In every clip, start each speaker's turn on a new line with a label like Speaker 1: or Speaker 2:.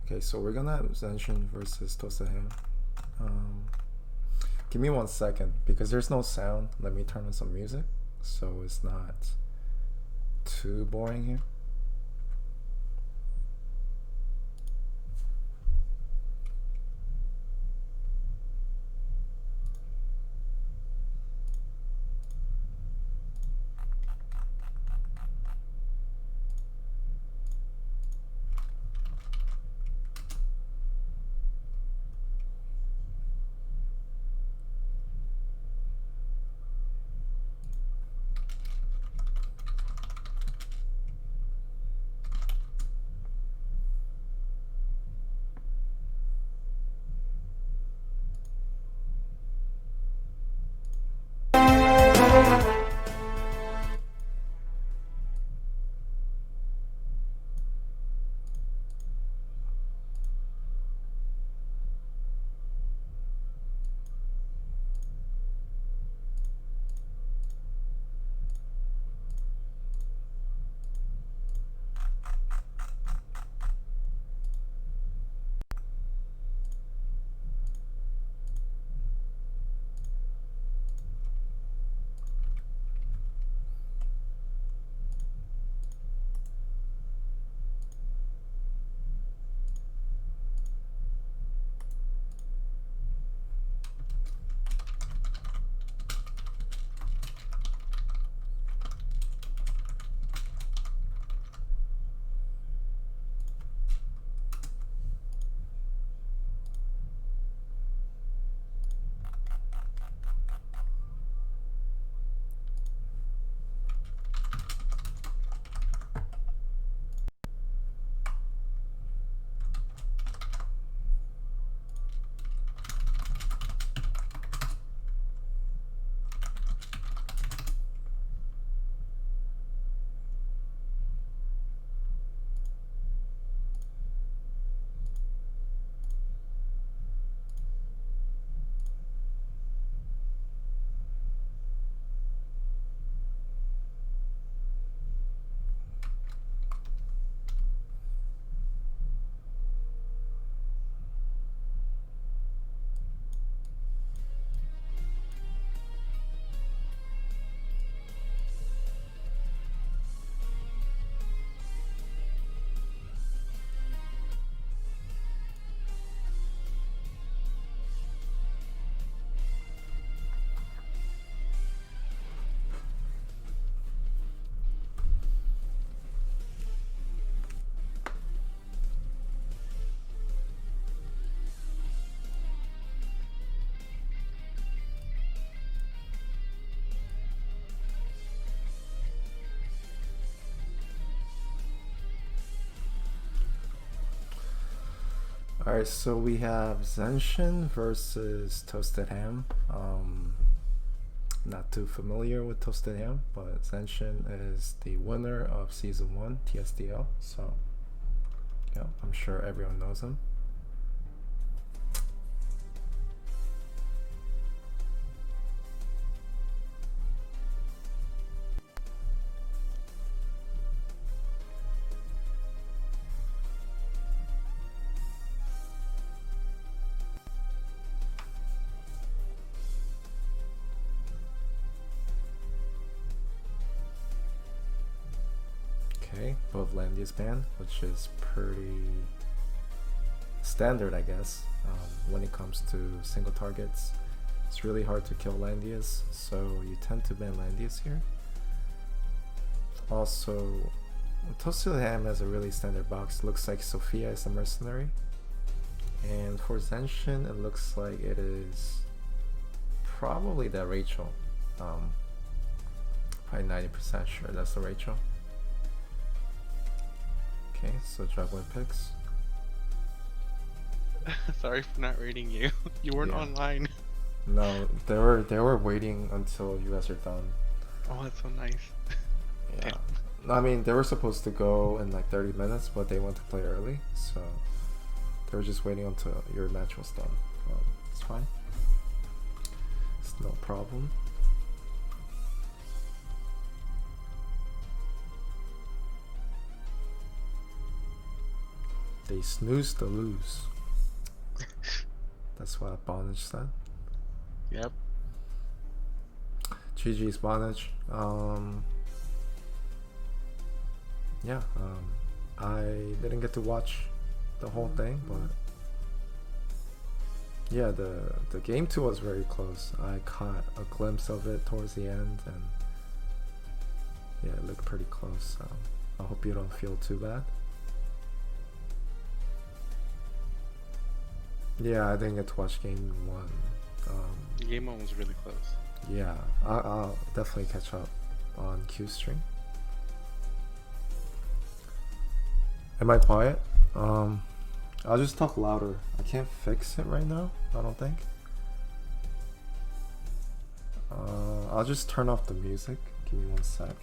Speaker 1: Okay, so we're gonna have Zanshin versus Toastedham. Give me 1 second because there's no sound. Let me turn on some music so it's not too boring here. Alright, so we have Zanshin versus Toastedham. Not too familiar with Toastedham, but Zanshin is the winner of Season 1 TSdL, so yeah, I'm sure everyone knows him. Okay, both Landia's banned, which is pretty standard, I guess. When it comes to single targets, it's really hard to kill Landias, so you tend to ban Landias here. Also, Toastedham has a really standard box. Looks like Sophia is a mercenary, and for Zanshin, it looks like it is probably that Rachel. Probably 90% sure that's the Rachel. Okay, so juggling picks.
Speaker 2: Sorry for not rating you. You weren't online.
Speaker 1: No, they were waiting until you guys are done.
Speaker 2: Oh, that's so nice.
Speaker 1: Yeah. I mean, they were supposed to go in like 30 minutes, but they went to play early, so they were just waiting until your match was done. It's fine. It's no problem. They snooze to lose. That's what Bonage said.
Speaker 2: Yep.
Speaker 1: GG's Bonage. Yeah, I didn't get to watch the whole thing, but yeah, the game 2 was very close. I caught a glimpse of it towards the end, and yeah, it looked pretty close. So I hope you don't feel too bad. Yeah, I didn't get to watch game 1.
Speaker 2: Game 1 was really close.
Speaker 1: Yeah, I'll definitely catch up on Q stream. Am I quiet? I'll just talk louder. I can't fix it right now, I don't think. I'll just turn off the music. Give me 1 sec.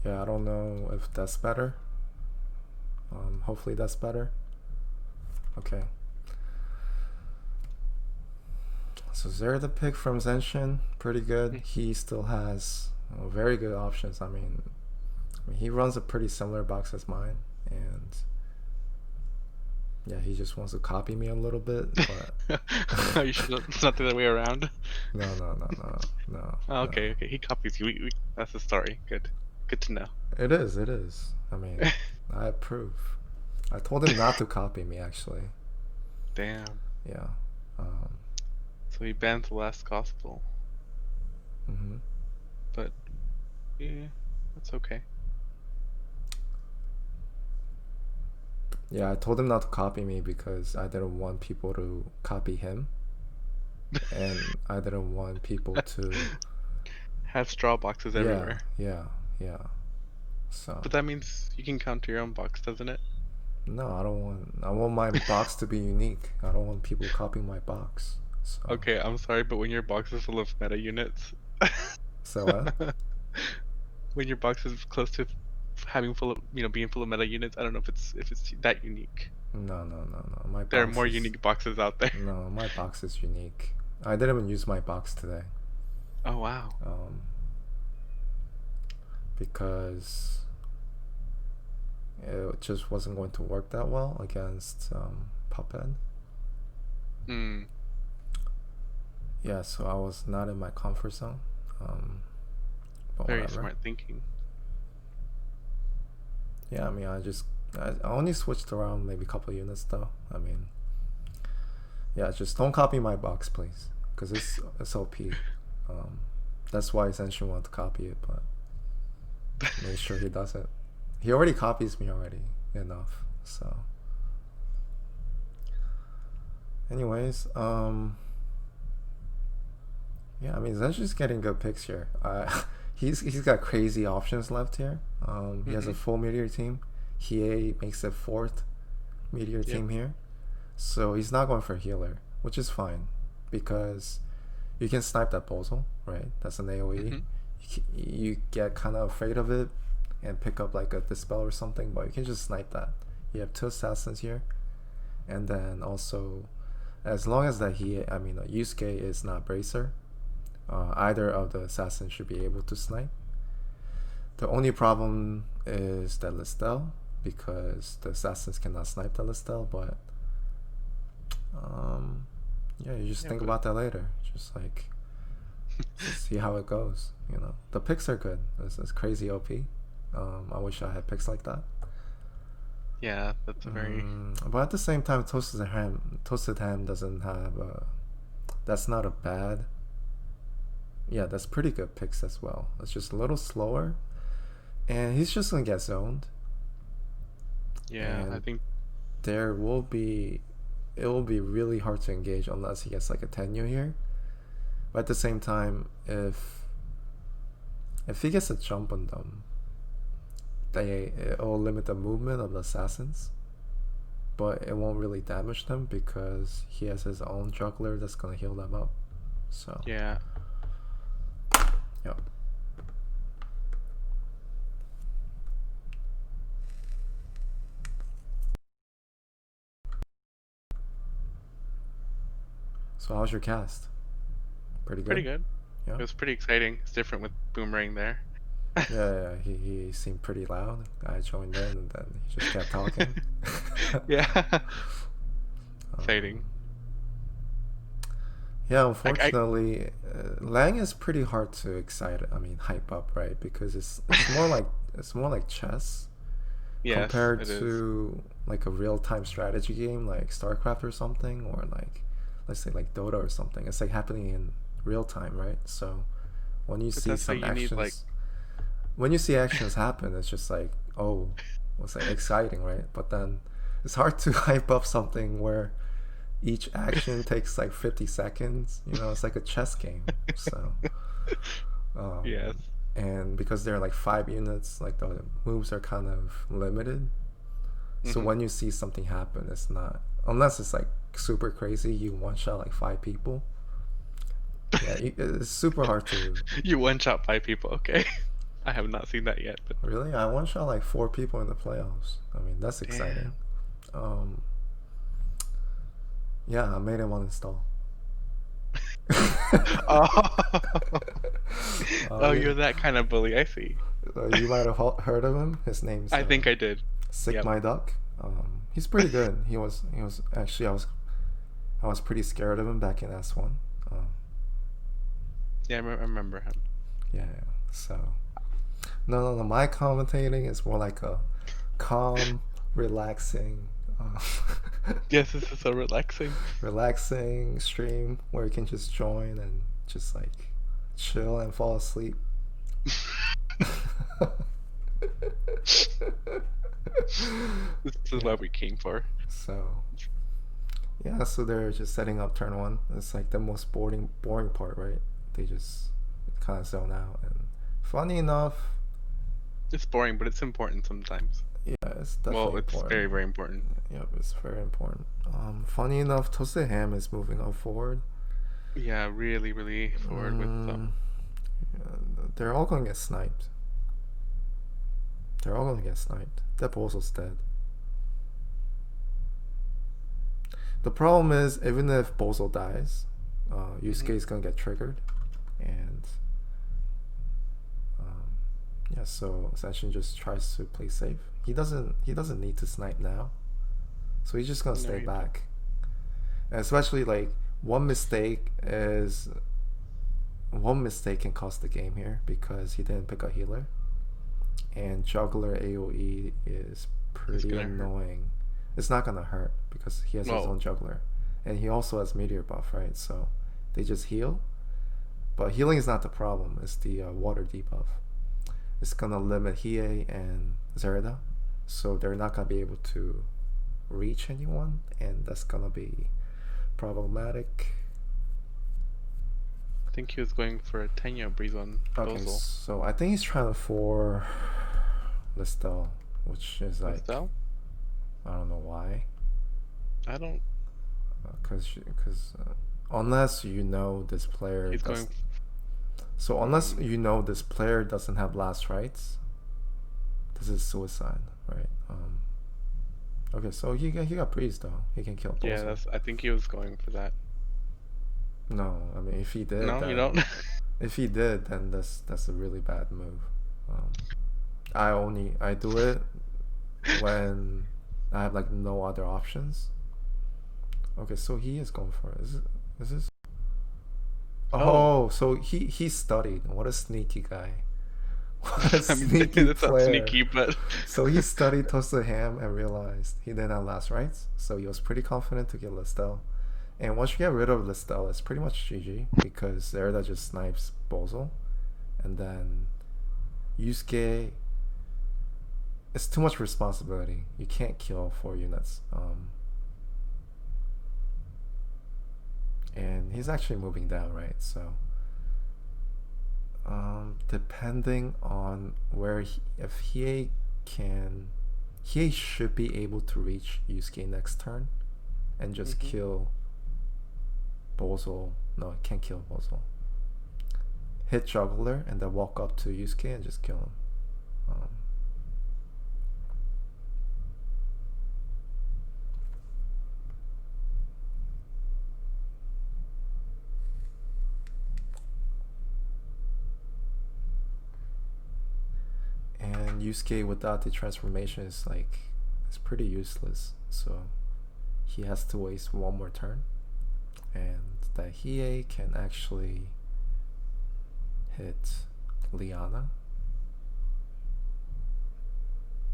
Speaker 1: Yeah, I don't know if that's better. Hopefully that's better. Okay. So Zera the pick from Zanshin, pretty good. He still has very good options. I mean, he runs a pretty similar box as mine, and yeah, he just wants to copy me a little bit. But
Speaker 2: Oh, you should. It's not the other way around.
Speaker 1: No.
Speaker 2: Oh, okay. He copies you. That's the story. Good to know.
Speaker 1: It is. I mean, I approve. I told him not to copy me, actually.
Speaker 2: Damn.
Speaker 1: Yeah.
Speaker 2: So he banned the last gospel. But yeah, that's okay.
Speaker 1: Yeah, I told him not to copy me because I didn't want people to copy him. And I didn't want people to
Speaker 2: have straw boxes everywhere.
Speaker 1: Yeah. So.
Speaker 2: But that means you can counter your own box, doesn't it?
Speaker 1: No, I want my box to be unique. I don't want people copying my box. So.
Speaker 2: Okay, I'm sorry, but when your box is full of meta units.
Speaker 1: So what?
Speaker 2: When your box is close to having being full of meta units, I don't know if it's that unique.
Speaker 1: No.
Speaker 2: There are more unique boxes out there.
Speaker 1: No, my box is unique. I didn't even use my box today.
Speaker 2: Oh wow.
Speaker 1: Because it just wasn't going to work that well against Puppet. Yeah, so I was not in my comfort zone. But
Speaker 2: very
Speaker 1: whatever.
Speaker 2: smart thinking.
Speaker 1: Yeah, I mean, I only switched around maybe a couple units though. I mean, yeah, just don't copy my box, please, because it's OP. That's why Zanshin wanted to copy it, but make sure he doesn't. He already copies me already enough. So, anyways, yeah, I mean, Zanshin's getting good picks here. He's got crazy options left here. He has a full meteor team. Hiei makes it 4th meteor team here, so he's not going for healer, which is fine because you can snipe that Bozo, right? That's an AoE. You get kind of afraid of it and pick up like a dispel or something, but you can just snipe that. You have 2 assassins here, and then also, as long as that Yusuke is not bracer, either of the assassins should be able to snipe. The only problem is that Listel, because the assassins cannot snipe the Listel, but yeah, you just think about that later. Just like see how it goes. The picks are good. It's crazy OP. I wish I had picks like that.
Speaker 2: Yeah, that's a very.
Speaker 1: But at the same time, Toastedham doesn't have that's not a bad. Yeah, that's pretty good picks as well. It's just a little slower, and he's just gonna get zoned.
Speaker 2: Yeah, and I think
Speaker 1: it will be really hard to engage unless he gets like a tenure here. But at the same time, if he gets a jump on them, it'll limit the movement of the assassins, but it won't really damage them because he has his own juggler that's gonna heal them up. So
Speaker 2: yeah.
Speaker 1: Yep. So how's your cast? Pretty
Speaker 2: Pretty
Speaker 1: good.
Speaker 2: good.
Speaker 1: Yeah.
Speaker 2: It was pretty exciting. It's different with Boomerang there.
Speaker 1: Yeah. He seemed pretty loud. I joined in and then he just kept talking.
Speaker 2: Yeah.
Speaker 1: um,
Speaker 2: Exciting.
Speaker 1: yeah.
Speaker 2: I
Speaker 1: Unfortunately, Lang is pretty hard to excite. I mean, hype up, right? Because it's more like chess
Speaker 2: yes,
Speaker 1: compared
Speaker 2: it is.
Speaker 1: to like a real time strategy game like StarCraft or something, or like let's say like Dota or something. It's like happening in real time, right? So when you
Speaker 2: But
Speaker 1: see
Speaker 2: that's why
Speaker 1: some
Speaker 2: you need like
Speaker 1: actions, when you see actions happen, it's just like, oh, it's like exciting, right? But then it's hard to hype up something where each action takes like 50 seconds. You know, it's like a chess game. So
Speaker 2: yes.
Speaker 1: and because they're like 5 units, like the moves are kind of limited. So
Speaker 2: Hmm.
Speaker 1: when you see something happen, it's not, unless it's like super crazy, you one shot like 5 people. Yeah, it's super hard to.
Speaker 2: You one shot 5 people. Okay. I have not seen that yet, but
Speaker 1: Really, I one shot like 4 people in the playoffs. I mean, that's exciting.
Speaker 2: damn.
Speaker 1: Um, yeah, I made him uninstall.
Speaker 2: Oh. Oh,
Speaker 1: Yeah.
Speaker 2: you're that kind of bully. I see.
Speaker 1: You might have heard of him. His name's
Speaker 2: I think I did.
Speaker 1: Sick
Speaker 2: Yep.
Speaker 1: My Duck. He's pretty good. He was actually I was pretty scared of him back in S1. Um,
Speaker 2: Yeah, I remember him.
Speaker 1: yeah. So no. My commentating is more like a calm, relaxing,
Speaker 2: Yes, this is so relaxing.
Speaker 1: relaxing stream where you can just join and just like chill and fall asleep.
Speaker 2: This is
Speaker 1: Yeah.
Speaker 2: what we came for.
Speaker 1: So yeah, so they're just setting up turn one. It's like the most boring part, right? They just kind of zone out, and funny enough,
Speaker 2: It's boring, but it's important sometimes.
Speaker 1: yeah, it's
Speaker 2: Well,
Speaker 1: definitely
Speaker 2: it's
Speaker 1: important.
Speaker 2: very, very important.
Speaker 1: Yep, it's very important. Funny enough, Toastedham is moving up forward.
Speaker 2: Yeah, really, really forward with
Speaker 1: Mm, they're all gonna get sniped. They're all gonna get sniped. That Bozo's dead. The problem is, even if Bozo dies, Yusuke
Speaker 2: Mhm.
Speaker 1: is gonna get triggered, and um, yeah, so Zanshin just tries to play safe. He doesn't need to snipe now, so he's just gonna
Speaker 2: No,
Speaker 1: stay
Speaker 2: you don't.
Speaker 1: back. And especially like one mistake is one mistake can cost the game here because he didn't pick a healer, and juggler AOE is
Speaker 2: It's
Speaker 1: pretty
Speaker 2: gonna hurt.
Speaker 1: annoying. It's not gonna hurt because he has his
Speaker 2: Well,
Speaker 1: own juggler, and he also has meteor buff, right? So they just heal, but healing is not the problem. It's the water debuff. It's gonna limit Hiei and Zerda, so they're not gonna be able to reach anyone, and that's gonna be problematic.
Speaker 2: I think he was going for a Tenya breeze on
Speaker 1: Okay,
Speaker 2: Bozel.
Speaker 1: so I think he's trying to for Listel, which is like,
Speaker 2: Estelle?
Speaker 1: I don't know why,
Speaker 2: I don't.
Speaker 1: because unless you know this player
Speaker 2: He's
Speaker 1: does,
Speaker 2: going.
Speaker 1: so unless you know this player doesn't have last rights, this is suicide, right? Okay, so he got breeze though. He can kill
Speaker 2: Yeah,
Speaker 1: Bozo.
Speaker 2: that's. I think he was going for that.
Speaker 1: No, I mean
Speaker 2: No, you don't.
Speaker 1: if he did, then that's a really bad move. Um, I do it when I have like no other options. Okay, so he is going for it. Is this?
Speaker 2: Oh,
Speaker 1: Oh, so he studied. What a sneaky guy. What a
Speaker 2: I mean,
Speaker 1: sneaky
Speaker 2: that's not
Speaker 1: player.
Speaker 2: sneaky, but
Speaker 1: So he studied Toasted Ham and realized he didn't have last rights. So he was pretty confident to get Listel. And once you get rid of Listel, it's pretty much GG because Zerda just snipes Bozo. And then Yusuke, it's too much responsibility. You can't kill 4 units. And he's actually moving down, right? So, depending on where if he should be able to reach Yusuke next turn and just
Speaker 2: hmm.
Speaker 1: kill Bozo. No, can't kill Bozo. Hit juggler and then walk up to Yusuke and just kill him. Um, and Yusuke without the transformation is like it's pretty useless. So he has to waste one more turn, and that Hiei can actually hit Liana.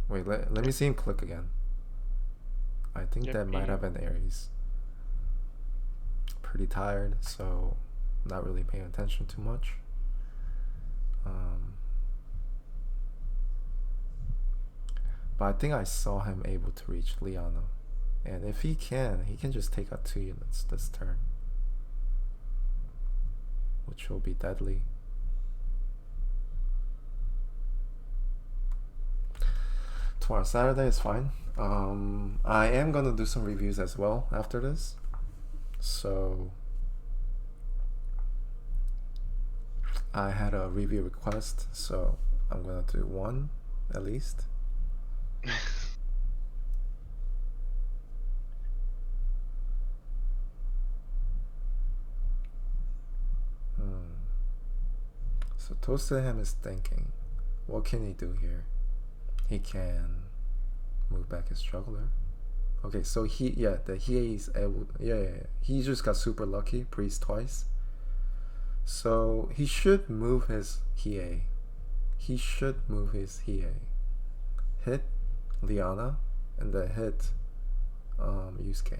Speaker 1: Wait, let me see him click again. I think that might have been Aries. Pretty tired, so not really paying attention too much. But I think I saw him able to reach Liana. And if he can just take out 2 units this turn, which will be deadly. Tomorrow, Saturday is fine. I am gonna do some reviews as well after this. So I had a review request, so I'm gonna do one at least. So Toastedham is thinking, what can he do here? He can move back his juggler. Okay, so he is able. He just got super lucky, priest twice. So he should move his Hiei. Hit Liana, and then hit Yusuke.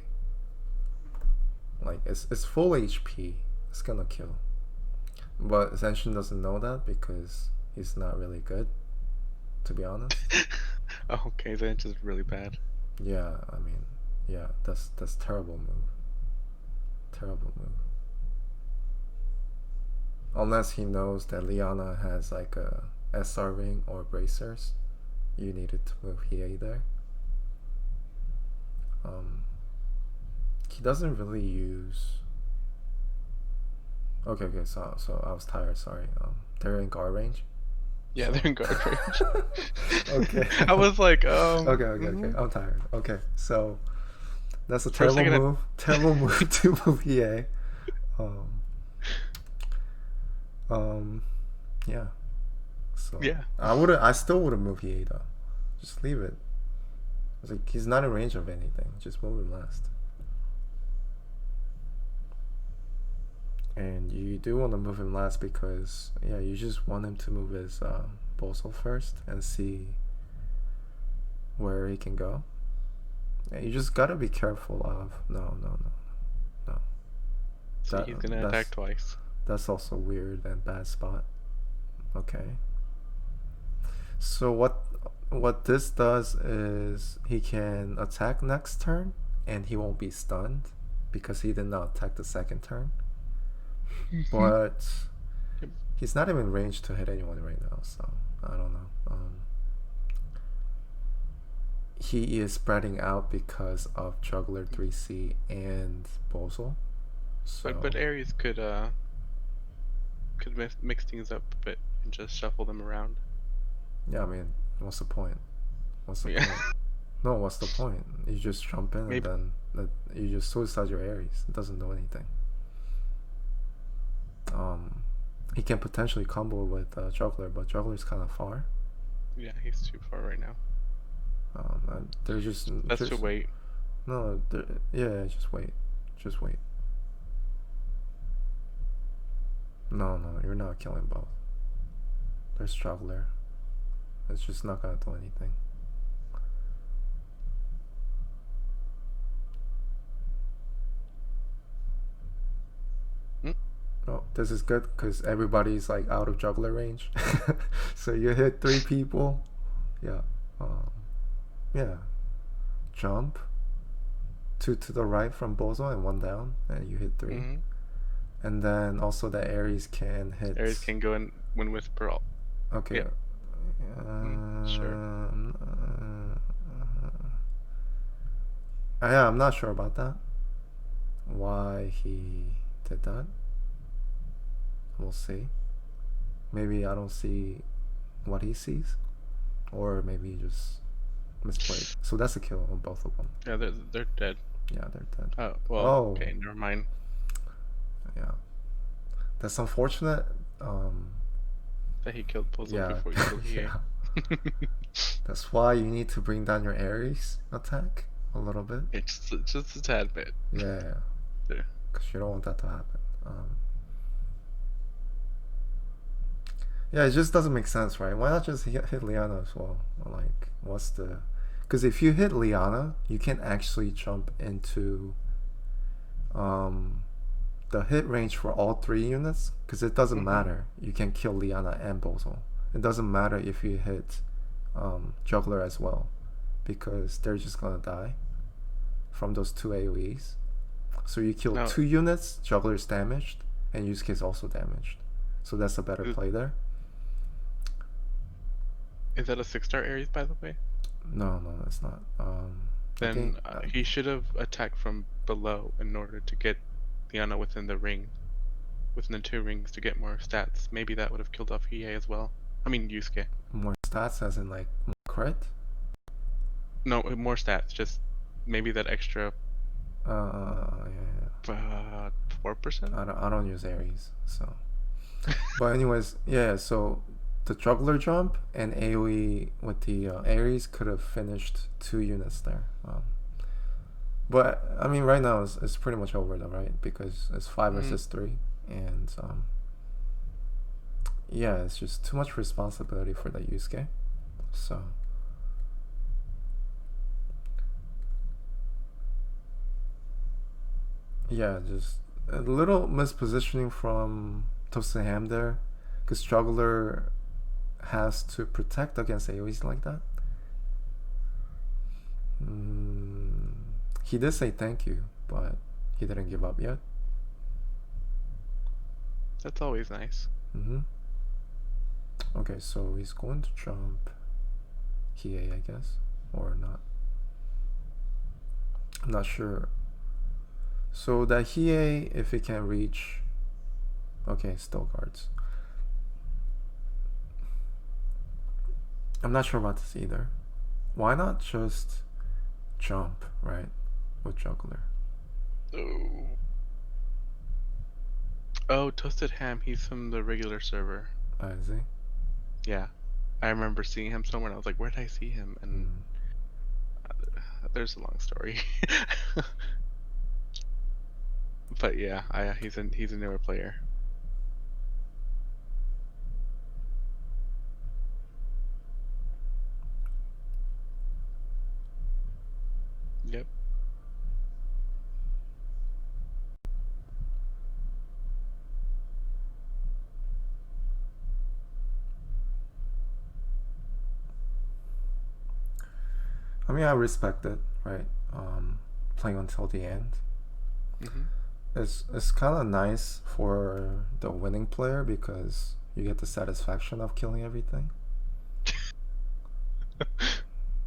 Speaker 1: Like it's full HP. It's gonna kill. But Zanshin doesn't know that because he's not really good, to be honest.
Speaker 2: Okay, Zanshin's really bad.
Speaker 1: Yeah, I mean, yeah, that's terrible move. Terrible move. Unless he knows that Liana has like a SR ring or bracers, you needed to move Hiei there. He doesn't really use. Okay, so I was tired. Sorry. They're in guard range.
Speaker 2: Yeah, they're in guard range.
Speaker 1: Okay.
Speaker 2: I was like,
Speaker 1: Okay. I'm tired. Okay, so that's a terrible move. Terrible move to move Hiei. Yeah. So
Speaker 2: yeah.
Speaker 1: I still would have moved Hiei though. Just leave it. It's like he's not in range of anything. Just move him last. And you do want to move him last because you just want him to move his Boso first and see where he can go. And you just gotta be careful of no.
Speaker 2: So he's gonna attack twice.
Speaker 1: That's also weird and bad spot. Okay. So what this does is he can attack next turn and he won't be stunned because he did not attack the second turn. But he's not even ranged to hit anyone right now, so I don't know. He is spreading out because of Juggler 3C and Bozo. So
Speaker 2: But Aries could mix things up a bit and just shuffle them around.
Speaker 1: Yeah, I mean, what's the point? What's the point? No, what's the point? You just jump in and then you just suicide your Aries. It doesn't do anything. He can potentially combo with Juggler, but Juggler's kind of far.
Speaker 2: Yeah, he's too far right now.
Speaker 1: They're just.
Speaker 2: That's to wait.
Speaker 1: No, just wait. Just wait. No, you're not killing both. There's Juggler. It's just not gonna do anything. Oh, this is good because everybody's like out of Juggler range. So you hit 3 people. Yeah. Jump 2 to the right from Bozo and 1 down, and you hit 3.
Speaker 2: Mm-hmm.
Speaker 1: And then also the Aries can hit.
Speaker 2: Aries can go and win with Pearl.
Speaker 1: Okay.
Speaker 2: Yep. Sure.
Speaker 1: Yeah, I'm not sure about that. Why he did that? We'll see. Maybe I don't see what he sees, or maybe he just misplayed. So that's a kill on both of them.
Speaker 2: Yeah, they're dead.
Speaker 1: Yeah, they're dead.
Speaker 2: Oh well.
Speaker 1: Oh.
Speaker 2: Okay, never mind.
Speaker 1: Yeah, that's unfortunate.
Speaker 2: That he killed Puzzle
Speaker 1: Yeah.
Speaker 2: before he killed Hiei.
Speaker 1: Yeah. That's why you need to bring down your Ares attack a little bit.
Speaker 2: It's just a tad bit.
Speaker 1: Yeah,
Speaker 2: There.
Speaker 1: because you don't want that to happen. Yeah, it just doesn't make sense, right? Why not just hit Liana as well? Like, what's the... Because if you hit Liana, you can actually jump into the hit range for all 3 units, because it doesn't matter. You can kill Liana and Bozo. It doesn't matter if you hit Juggler as well, because they're just gonna die from those 2 AoEs. So you kill
Speaker 2: No,
Speaker 1: 2 units, Juggler's damaged, and Yusuke is also damaged. So that's a better play there.
Speaker 2: is that a 6-star Ares, by the way?
Speaker 1: No, it's not. I
Speaker 2: Then
Speaker 1: think
Speaker 2: he should have attacked from below in order to get Liana within the 2 rings to get more stats. Maybe that would have killed off Hiei as well. I mean Yusuke.
Speaker 1: more stats as in like more crit.
Speaker 2: No, more stats. Just maybe that extra
Speaker 1: Yeah.
Speaker 2: 4%.
Speaker 1: I don't use Ares, so. But anyways, yeah. So the juggler jump and AoE with the Ares could have finished 2 units there. But I mean, right now it's pretty much over though, right? Because it's 5 versus 3, and yeah, it's just too much responsibility for the Yusuke. So yeah, just a little mispositioning from Toastedham there, because Juggler has to protect against AoEs like that. He did say thank you, but he didn't give up yet.
Speaker 2: That's always nice.
Speaker 1: Okay, so he's going to jump Hiei, I guess, or not. I'm not sure. So that Hiei, if it can reach... Okay, still guards. I'm not sure about this either. Why not just jump, right, with Juggler?
Speaker 2: Oh, Toasted Ham, he's from the regular server.
Speaker 1: Is he?
Speaker 2: Yeah. I remember seeing him somewhere and I was like, where did I see him? And there's a long story. But yeah, he's a newer player. Yep.
Speaker 1: I mean, I respect it, right? Playing until the end. It's kind of nice for the winning player because you get the satisfaction of killing everything.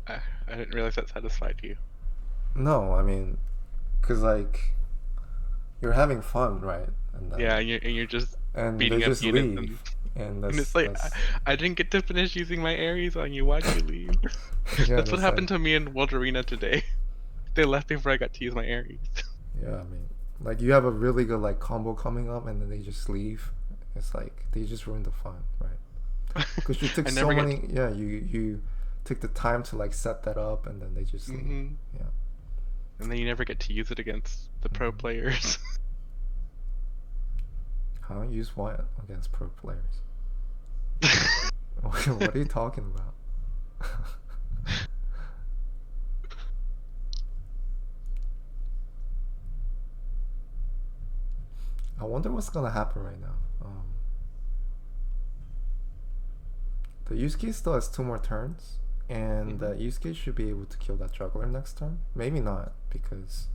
Speaker 2: I didn't realize that satisfied you.
Speaker 1: No, I mean, because like you're having fun, right? And then,
Speaker 2: yeah, and you're just
Speaker 1: and
Speaker 2: beating
Speaker 1: they
Speaker 2: up
Speaker 1: just
Speaker 2: units
Speaker 1: leave,
Speaker 2: and it's like I didn't get to finish using my Ares on you. Why'd you leave?
Speaker 1: yeah,
Speaker 2: That's what happened to me in World Arena today. They left before I got to use my Ares.
Speaker 1: Yeah, I mean, like you have a really good like combo coming up, and then they just leave. It's like they just ruined the fun, right? Because you took so many. Yeah, you took the time to like set that up, and then they just leave. Yeah.
Speaker 2: And then you never get to use it against the pro players.
Speaker 1: Huh? Use what against pro players? What are you talking about? I wonder what's gonna happen right now. The Yusuke still has 2 more turns, and Yusuke should be able to kill that juggler next turn. Maybe not, because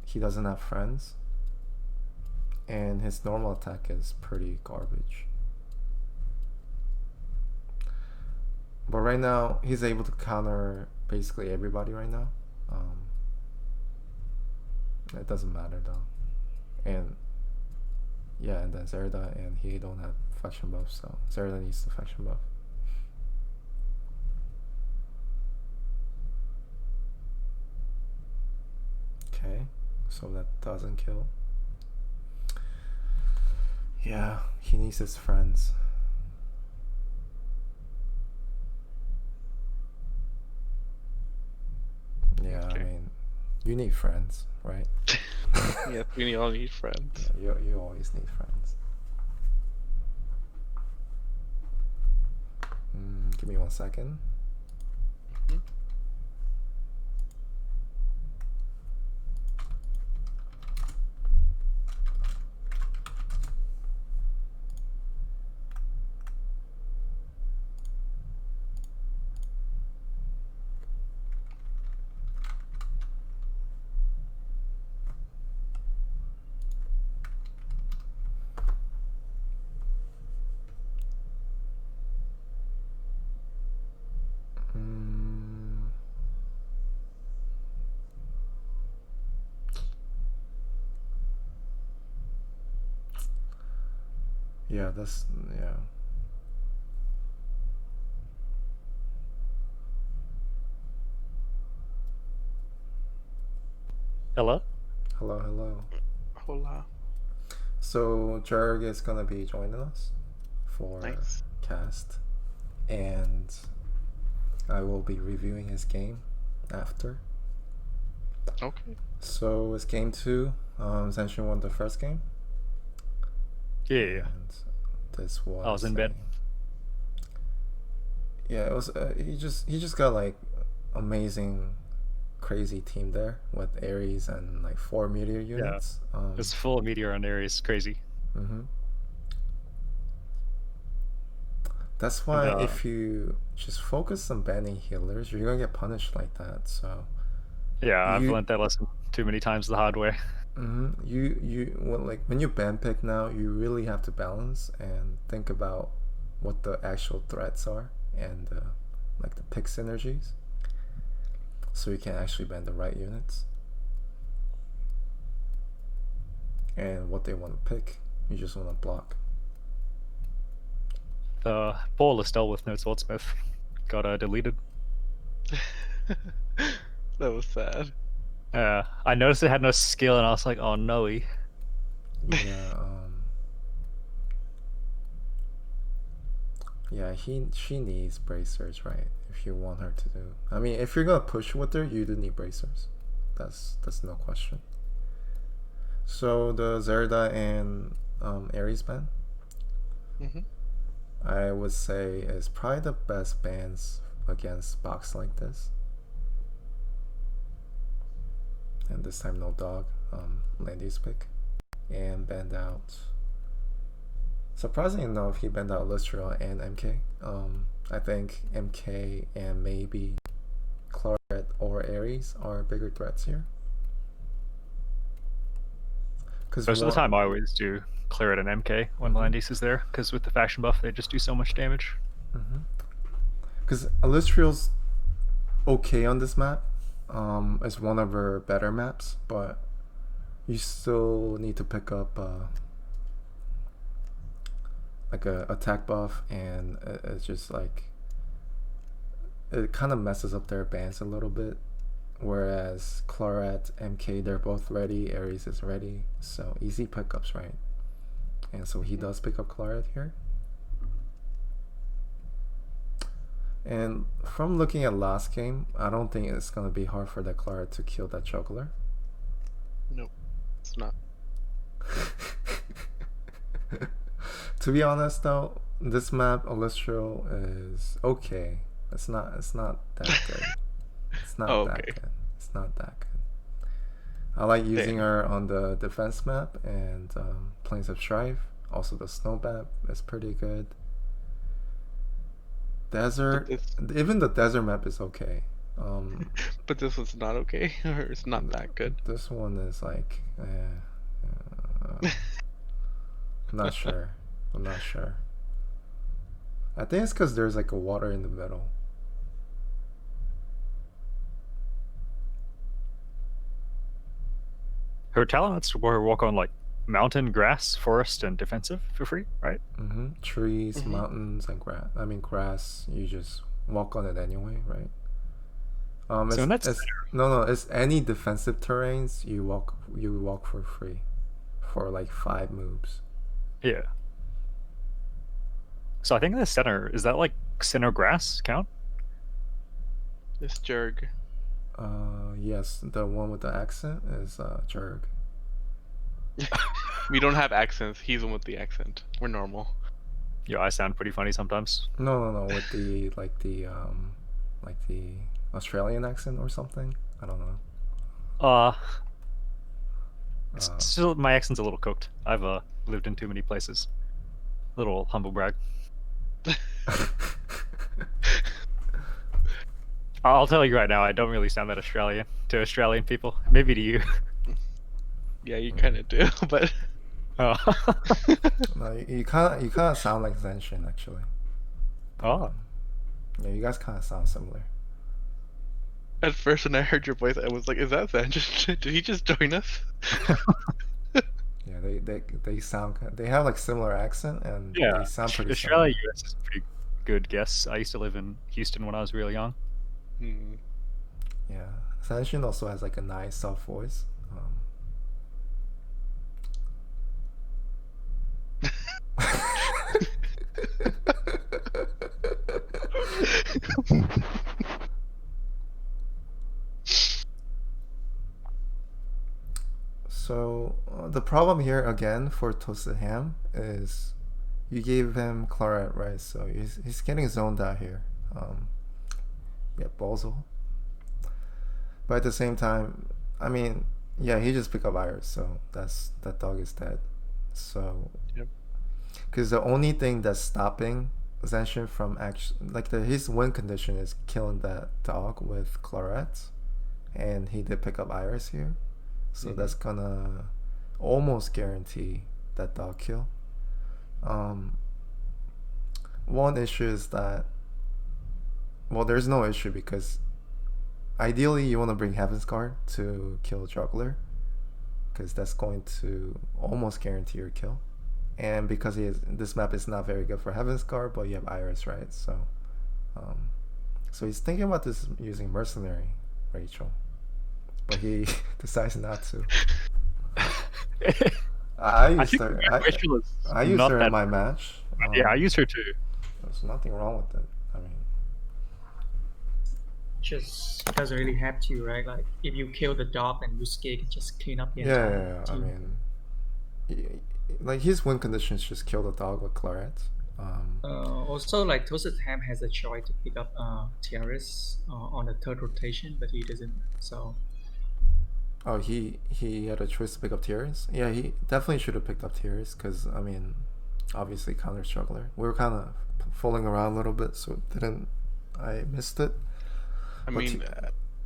Speaker 1: he doesn't have friends, and his normal attack is pretty garbage. But right now, he's able to counter basically everybody right now. It doesn't matter though. And yeah, and then Zerda and he don't have faction buff, so Zerda needs the faction buff. Okay, so that doesn't kill. Yeah, he needs his friends. You need friends, right?
Speaker 2: Yes, we all need friends.
Speaker 1: Yeah, you always need friends. Give me 1 second.
Speaker 2: Mhm.
Speaker 1: Mm, yeah, yeah.
Speaker 3: Hello?
Speaker 1: Hello, hello.
Speaker 2: Hola.
Speaker 1: So Jirg is gonna be joining us for
Speaker 2: Nice.
Speaker 1: cast, and I will be reviewing his game after.
Speaker 2: Okay.
Speaker 1: So it's game 2. Zanshin won the first game.
Speaker 3: Yeah.
Speaker 1: And this was.
Speaker 3: I was in bed.
Speaker 1: Yeah, it was. He just got like amazing, crazy team there with Ares and like 4 meteor units.
Speaker 3: It's full of meteor on Ares. Crazy.
Speaker 1: Mm-hmm. That's why
Speaker 3: And,
Speaker 1: if you just focus on banning healers, you're gonna get punished like that. So
Speaker 3: yeah, I've
Speaker 1: you
Speaker 3: learned that lesson too many times the hard way.
Speaker 1: when you ban pick now, you really have to balance and think about what the actual threats are and like the pick synergies, so you can actually ban the right units and what they want to pick. You just want to block.
Speaker 3: Poor Listel with no swordsmith got deleted.
Speaker 2: That was sad.
Speaker 3: I noticed it had no skill, and I was like, oh no.
Speaker 1: Yeah. Yeah, she needs bracers, right? If you want her to do. I mean, if you're gonna push with her, you do need bracers. That's no question. So the Zerda and Ares ban,
Speaker 2: Mm-hmm.
Speaker 1: I would say is probably the best bans against box like this. And this time no dog, Landy's pick, and banned out. Surprisingly enough, he banned out Lystral and MK. I think MK and maybe Claret or Ares are bigger threats here.
Speaker 3: Most of the time, I always do clear it an MK when Landis is there, because with the faction buff, they just do so much damage.
Speaker 1: Because Lystral's okay on this map. It's one of her better maps, but you still need to pick up like a attack buff, and it's just like it kind of messes up their bans a little bit. Whereas Claret, MK, they're both ready. Ares is ready, so easy pickups, right? And so he does pick up Claret here. And from looking at last game, I don't think it's gonna be hard for that Claret to kill that juggler.
Speaker 2: Nope, it's not.
Speaker 1: To be honest though, this map Alistral is okay. It's not that good. It's not that good. It's not that good. I like using her on the defense map and Plains of Strife. Also the snow map is pretty good. Desert, even the desert map is okay.
Speaker 2: But this was not okay, or it's not that good.
Speaker 1: This one is like, I'm not sure. I'm not sure. I think it's because there's like a water in the middle.
Speaker 3: Her talents were walk on like mountain, grass, forest, and defensive for free, right?
Speaker 1: Trees, mountains, and grass. I mean, grass. You just walk on it anyway, right?
Speaker 3: So
Speaker 1: it's any defensive terrains you walk for free, for like 5 moves.
Speaker 3: Yeah. So I think the center is that like center grass count?
Speaker 2: This Jirg.
Speaker 1: Yes, the one with the accent is Jirg.
Speaker 2: We don't have accents. He's the one with the accent. We're normal.
Speaker 3: Yo, I sound pretty funny sometimes.
Speaker 1: No, with the like the Australian accent or something. I don't know.
Speaker 3: Still, my accent's a little cooked. I've lived in too many places. Little humble brag. I'll tell you right now, I don't really sound that Australian to Australian people. Maybe to you.
Speaker 2: Yeah, you kind of do, but.
Speaker 3: Oh.
Speaker 1: No, you kind of sound like Zanshin actually.
Speaker 3: Oh.
Speaker 1: Yeah, you guys kind of sound similar.
Speaker 2: At first, when I heard your voice, I was like, "Is that Zanshin? Did he just join us?"
Speaker 1: Yeah, they sound. They have like similar accent and
Speaker 3: Yeah,
Speaker 1: they sound pretty
Speaker 3: Australia,
Speaker 1: similar.
Speaker 3: US is a pretty good guess. I used to live in Houston when I was really young.
Speaker 1: Yeah, Zanshin also has like a nice soft voice. So the problem here again for Toastedham is you gave him Claret, right? So he's getting zoned out here. Yeah, Balzel. But at the same time, I mean, yeah, he just picked up Iris, so that dog is dead. So, because the only thing that's stopping Zanshin from actually, like his win condition is killing that dog with Claret, and he did pick up Iris here, so that's gonna almost guarantee that dog kill. One issue is that, well, there's no issue because ideally you want to bring Heaven's Guard to kill Juggler, because that's going to almost guarantee your kill. And because this map is not very good for Heaven's Guard, but you have Iris, right? So he's thinking about this using Mercenary, Rachel, but he decides not to. I used her in my match.
Speaker 3: Yeah, I used her too.
Speaker 1: There's nothing wrong with it. I mean,
Speaker 4: just doesn't really have to, right? Like if you kill the dog and Yusuke can just clean up the entire team.
Speaker 1: I mean, like his win condition is just kill the dog with Claret.
Speaker 4: Also, like Toastedham has a choice to pick up TRS on the third rotation, but he doesn't. So.
Speaker 1: Oh, he had a choice to pick up Tears. Yeah, he definitely should have picked up Tears because I mean, obviously counter struggler. We were kind of fooling around a little bit, so I missed it.
Speaker 2: I mean,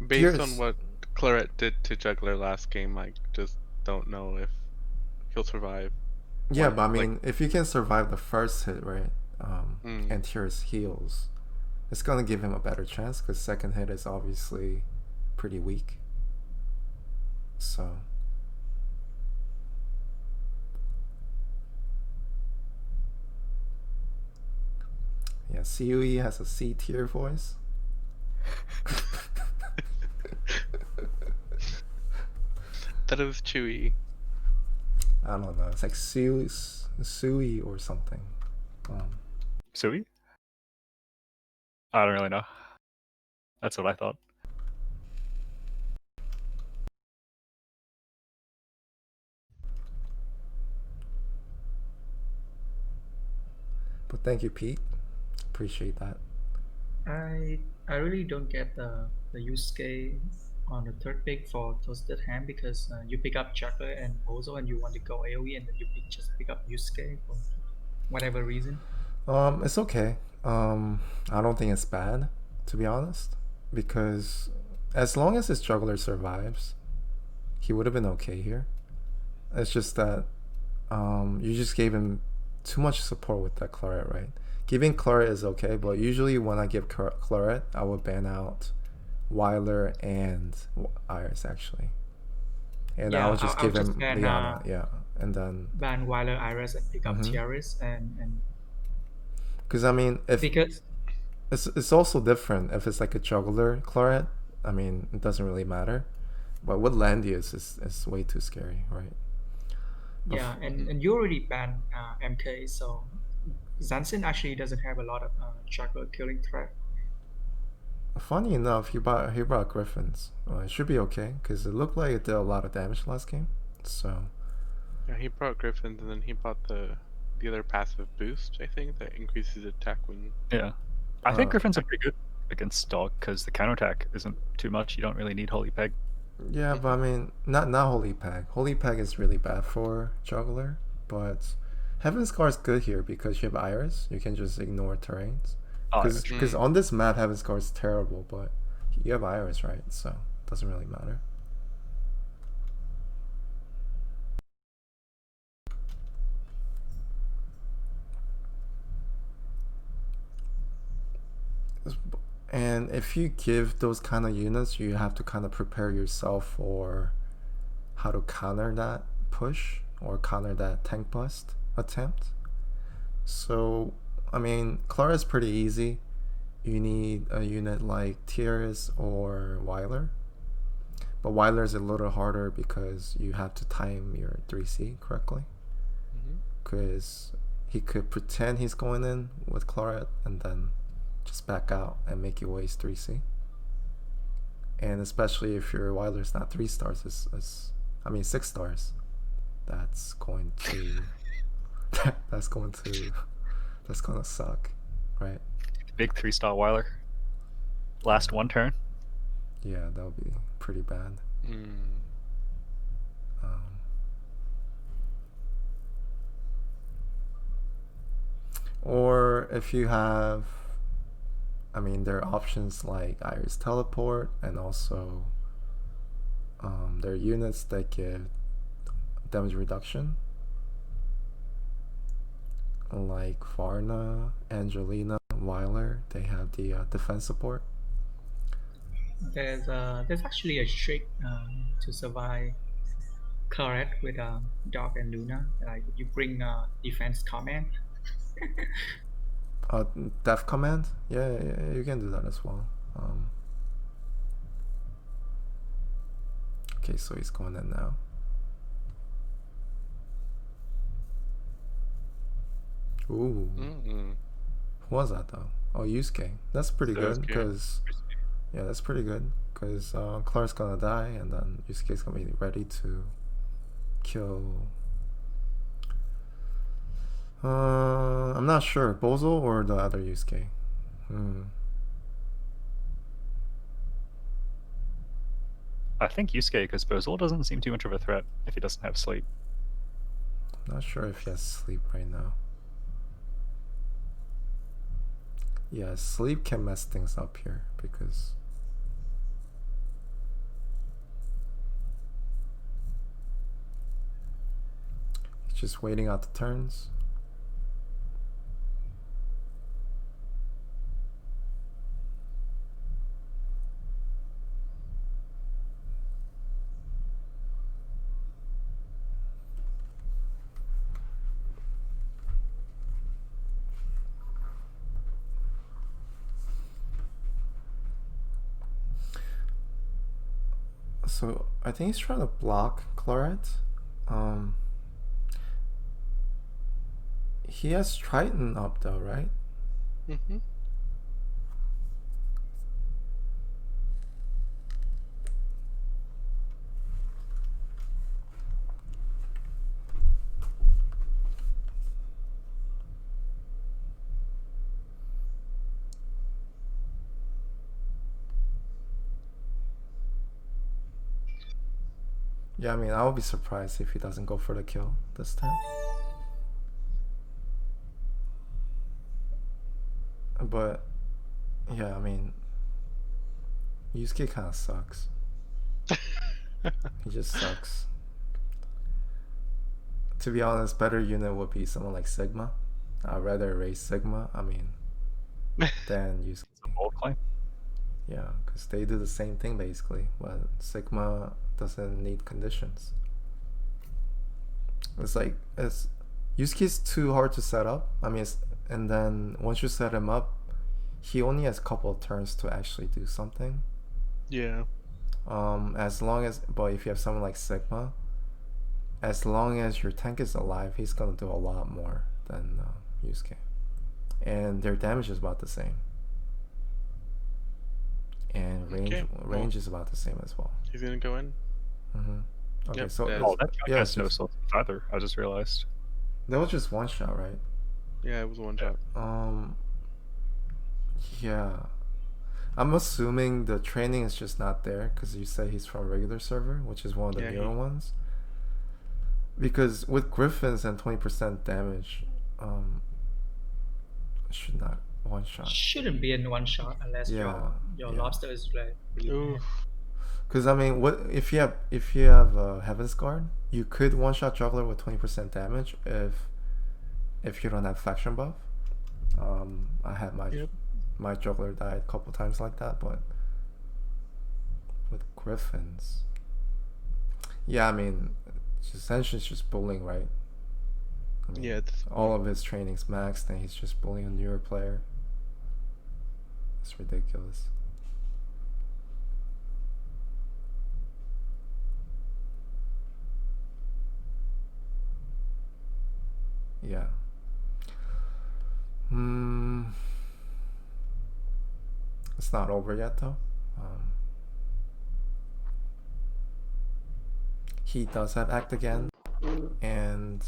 Speaker 2: based on what Claret did to Juggler last game, I just don't know if he'll survive.
Speaker 1: Yeah, but I mean, if you can survive the first hit, right, and Tears heals, it's gonna give him a better chance because second hit is obviously pretty weak. So. Yeah, CUE has a C tier voice.
Speaker 2: That is Chewy.
Speaker 1: I don't know. It's like Sui or something.
Speaker 3: Sui? I don't really know. That's what I thought.
Speaker 1: But thank you, Pete. Appreciate that.
Speaker 4: I really don't get the Yusuke on the third pick for Toastedham because you pick up Juggler and Bozo and you want to go AoE and then you just pick up Yusuke for whatever reason.
Speaker 1: It's okay. I don't think it's bad, to be honest, because as long as his Juggler survives, he would have been okay here. It's just that you just gave him too much support with that Claret, right? Giving Claret is okay, but usually when I give Claret, I would ban out Weiler and Iris actually, and I would just give him Liana, and then
Speaker 4: ban Weiler, Iris, and pick up Tiaris, and
Speaker 1: because I mean, because it's also different if it's like a Juggler Claret. I mean, it doesn't really matter, but with Landius, it's way too scary, right?
Speaker 4: Yeah, and you already banned MK, so Zanshin actually doesn't have a lot of juggler killing threat.
Speaker 1: Funny enough, he brought Griffins. It should be okay because it looked like it did a lot of damage last game. So
Speaker 2: Yeah, he brought Griffins, and then he brought the other passive boost, I think, that increases attack when.
Speaker 3: Yeah. I think Griffins are pretty good against Dog because the counterattack isn't too much. You don't really need Holy Peg.
Speaker 1: yeah, but I mean, not Holy Peg. Holy Peg is really bad for Juggler, but Heaven Scar is good here because you have Iris. You can just ignore terrains.
Speaker 3: Oh, yeah,
Speaker 1: Because on this map, Heaven Scar is terrible, but you have Iris, right? So it doesn't really matter. And if you give those kind of units, you have to kind of prepare yourself for how to counter that push or counter that tank bust attempt. So, I mean, Clara is pretty easy. You need a unit like Tiers or Weiler. But Weiler is a little harder because you have to time your 3C correctly. Because he could pretend he's going in with Claret and then just back out and make you waste 3C. And especially if your Weiler's not 3 stars, I mean 6 stars, that's going to that's going to suck, right?
Speaker 3: Big 3-star Weiler. Last one turn.
Speaker 1: Yeah, that would be pretty bad. Or if you have, I mean, there are options like Iris Teleport, and also there are units that give damage reduction, like Varna, Angelina, Weiler. They have the defense support.
Speaker 4: There's actually a trick to survive Claret with Dog and Luna. Like you bring defense command.
Speaker 1: Death command. Yeah, you can do that as well. Okay, so he's going in now. Ooh. Who was that though? Oh, Yusuke. That's pretty good because yeah, that's pretty good because Clara's gonna die and then Yusuke's gonna be ready to kill. I'm not sure, Bozo or the other Yusuke.
Speaker 3: I think Yusuke, because Bozol doesn't seem too much of a threat if he doesn't have sleep.
Speaker 1: I'm not sure if he has sleep right now. Yeah, sleep can mess things up here because he's just waiting out the turns. So I think he's trying to block Claret. He has Triton up though, right? Yeah, I mean, I would be surprised if he doesn't go for the kill this time. But yeah, I mean, Yusuke kind of sucks. He just sucks. To be honest, better unit would be someone like Sigma. I'd rather erase Sigma, I mean, than Yusuke.
Speaker 3: Bold claim.
Speaker 1: Yeah, because they do the same thing basically, but Sigma doesn't need conditions. It's like Yusuke's too hard to set up. I mean, and then once you set him up, he only has a couple of turns to actually do something.
Speaker 2: Yeah.
Speaker 1: But if you have someone like Sigma, as long as your tank is alive, he's gonna do a lot more than Yusuke, and their damage is about the same. and range is about the same as well.
Speaker 2: He's gonna go in.
Speaker 1: Okay,
Speaker 2: Yep,
Speaker 1: so
Speaker 2: dead.
Speaker 3: Oh, that
Speaker 1: yeah,
Speaker 3: has no soul either. I just realized.
Speaker 1: that was just one shot, right?
Speaker 2: Yeah, it was one shot.
Speaker 1: Yeah. I'm assuming the training is just not there because you said he's from regular server, which is one of the newer ones. Because with Griffins and 20% damage, should not one shot.
Speaker 4: Shouldn't be in one shot unless your lobster is like really bad.
Speaker 1: Because I mean, what if you have Heaven's Guard, you could one shot Juggler with 20% damage if you don't have faction buff. I had my Juggler died a couple times like that, but with Griffins, yeah, I mean, Zanshin's just bullying, right? I mean,
Speaker 2: Yeah,
Speaker 1: all of his training's maxed, and he's just bullying a newer player. It's ridiculous. Yeah. It's not over yet though. He does have act again, and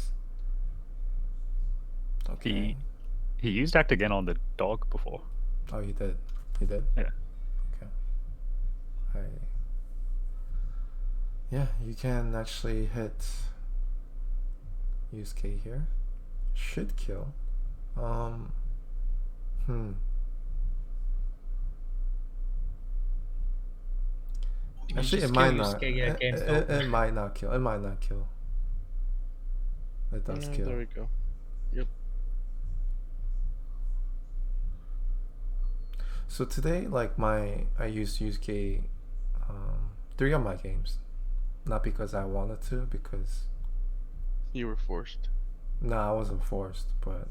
Speaker 1: okay.
Speaker 3: He used act again on the dog before.
Speaker 1: Oh, he did. He did.
Speaker 3: Yeah.
Speaker 1: Okay. Yeah, you can actually hit use K here. Should kill. Actually, it might not. It might not kill. It might not kill. It does kill.
Speaker 2: There we go. Yep.
Speaker 1: So today, like I used K 3 of my games, not because I wanted to, because
Speaker 2: you were forced.
Speaker 1: No, I wasn't forced, but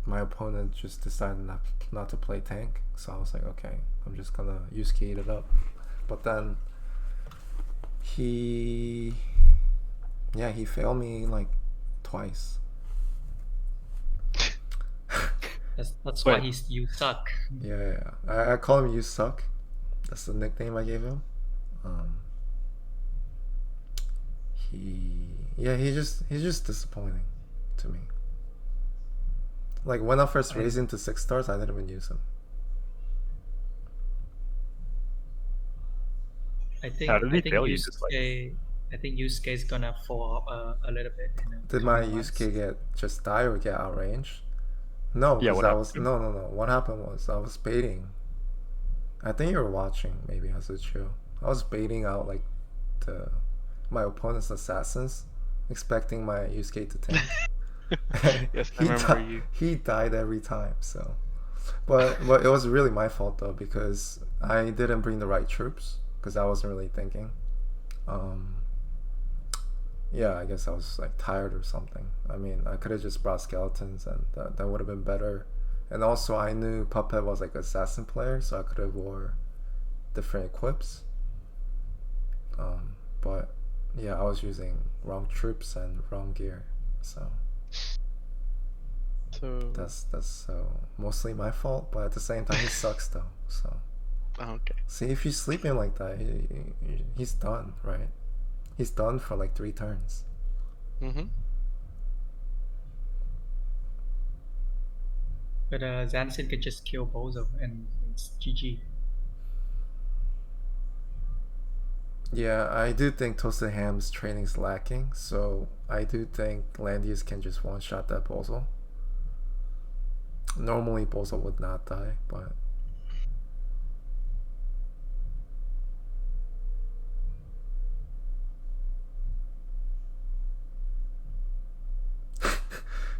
Speaker 1: my opponent just decided not to play tank, so I was like, okay, I'm just gonna use K it up. But then he failed me like twice.
Speaker 4: That's why you suck.
Speaker 1: Yeah. I call him you suck. That's the nickname I gave him. He's just disappointing to me. Like when I first raised him to 6 stars, I didn't even use him.
Speaker 3: I think
Speaker 4: Yusuke is gonna fall up a little bit.
Speaker 1: Did my Yusuke just die or get outranged? No,
Speaker 3: yeah.
Speaker 1: No. What happened was I was baiting. I think you were watching, maybe as a chill. I was baiting out like my opponent's assassins, expecting my Yusuke to tank.
Speaker 2: Yes, I remember
Speaker 1: he died every time. So, but it was really my fault though, because I didn't bring the right troops because I wasn't really thinking. Yeah, I guess I was like tired or something. I mean, I could have just brought skeletons, and that would have been better. And also, I knew Puppet was like assassin player, so I could have wore different equips. But yeah, I was using wrong troops and wrong gear, so that's mostly my fault. But at the same time, he sucks though. So
Speaker 2: okay.
Speaker 1: See, if you sleep him like that, he's done, right? He's done for like 3 turns.
Speaker 4: But Zanshin could just kill Bozo and it's GG.
Speaker 1: Yeah, I do think Toastedham's training is lacking, so I do think Landius can just one-shot that Bozo. Normally Bozo would not die, but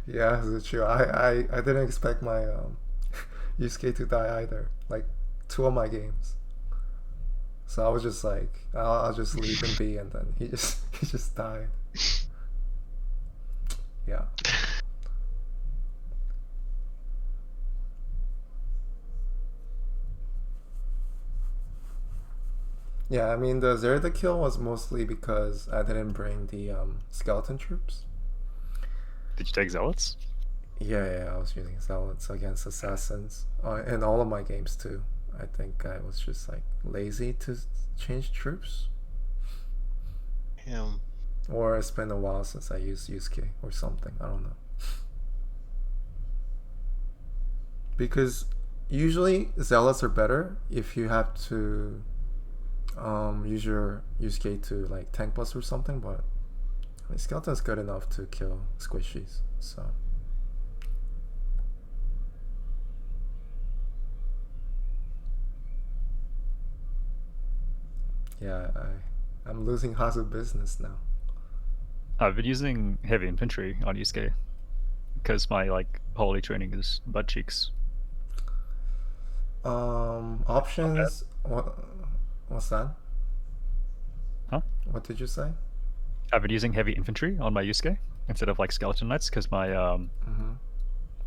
Speaker 1: yeah, it's true. I didn't expect my Yusuke to die either. Like 2 of my games. So I was just like, I'll just leave him be, and then he just died. Yeah. Yeah, I mean the Zerda kill was mostly because I didn't bring the skeleton troops.
Speaker 3: Did you take zealots?
Speaker 1: Yeah, I was using zealots against assassins in all of my games too. I think I was just like lazy to change troops.
Speaker 2: Him.
Speaker 1: Or it's been a while since I used Yusuke or something. I don't know. Because usually zealots are better if you have to use your Yusuke to like tank bust or something, but I mean, skeleton's good enough to kill squishies, so. Yeah, I'm losing Hazu business now.
Speaker 3: I've been using heavy infantry on Yusuke because my like holy training is butt cheeks.
Speaker 1: Options. What's that?
Speaker 3: Huh?
Speaker 1: What did you say?
Speaker 3: I've been using heavy infantry on my Yusuke instead of like skeleton knights because my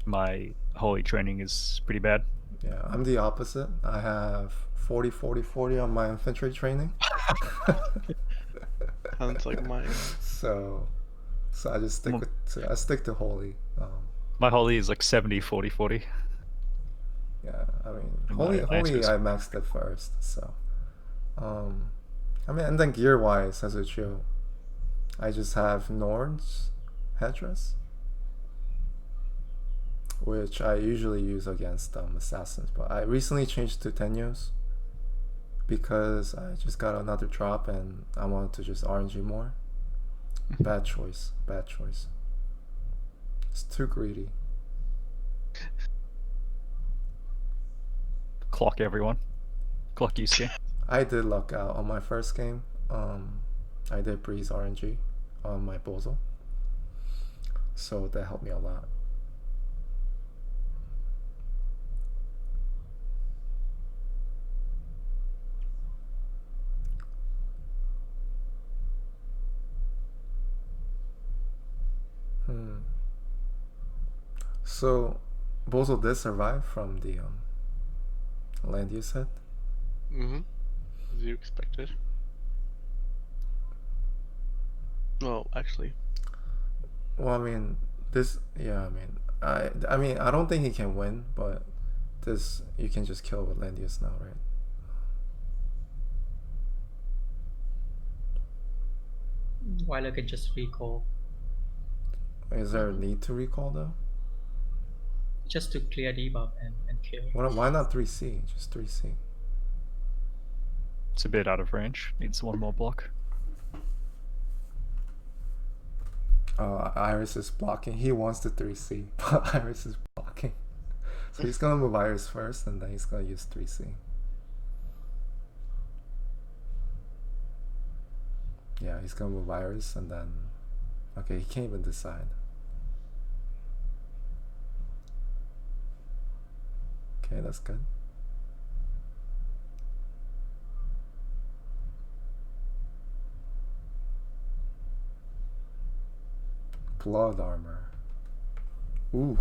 Speaker 3: my holy training is pretty bad.
Speaker 1: Yeah, I'm the opposite. I have 40, 40, 40 on my infantry training.
Speaker 2: Sounds like mine.
Speaker 1: So I just stick to holy.
Speaker 3: My holy is like 70, 40, 40.
Speaker 1: Yeah, I mean,
Speaker 3: And
Speaker 1: holy
Speaker 3: my lance is-
Speaker 1: I maxed it first, so. I mean, and then gear wise, as a chill, I just have Nord's headdress, which I usually use against assassins, but I recently changed to Tenyos because I just got another drop and I wanted to just RNG more. Bad choice. It's too greedy.
Speaker 3: Clock everyone. Clock Yusuke.
Speaker 1: I did luck out on my first game. I did breeze RNG on my Bozo, so that helped me a lot. So, Bozo did survive from the land use hit.
Speaker 2: As you expected. Well, actually.
Speaker 1: Well, I mean, I mean, I don't think he can win, but this you can just kill with land use now, right?
Speaker 4: While I can just recall.
Speaker 1: Is there a need to recall though?
Speaker 4: Just to clear debuff and kill.
Speaker 1: Why not 3C? Just 3C.
Speaker 3: It's a bit out of range. Needs one more block.
Speaker 1: Iris is blocking. He wants the 3C, but Iris is blocking. So he's gonna move Iris first, and then he's gonna use 3C. Yeah, he's gonna move Iris, and then... Okay, he can't even decide. Okay, that's good. Blood armor. Ooh.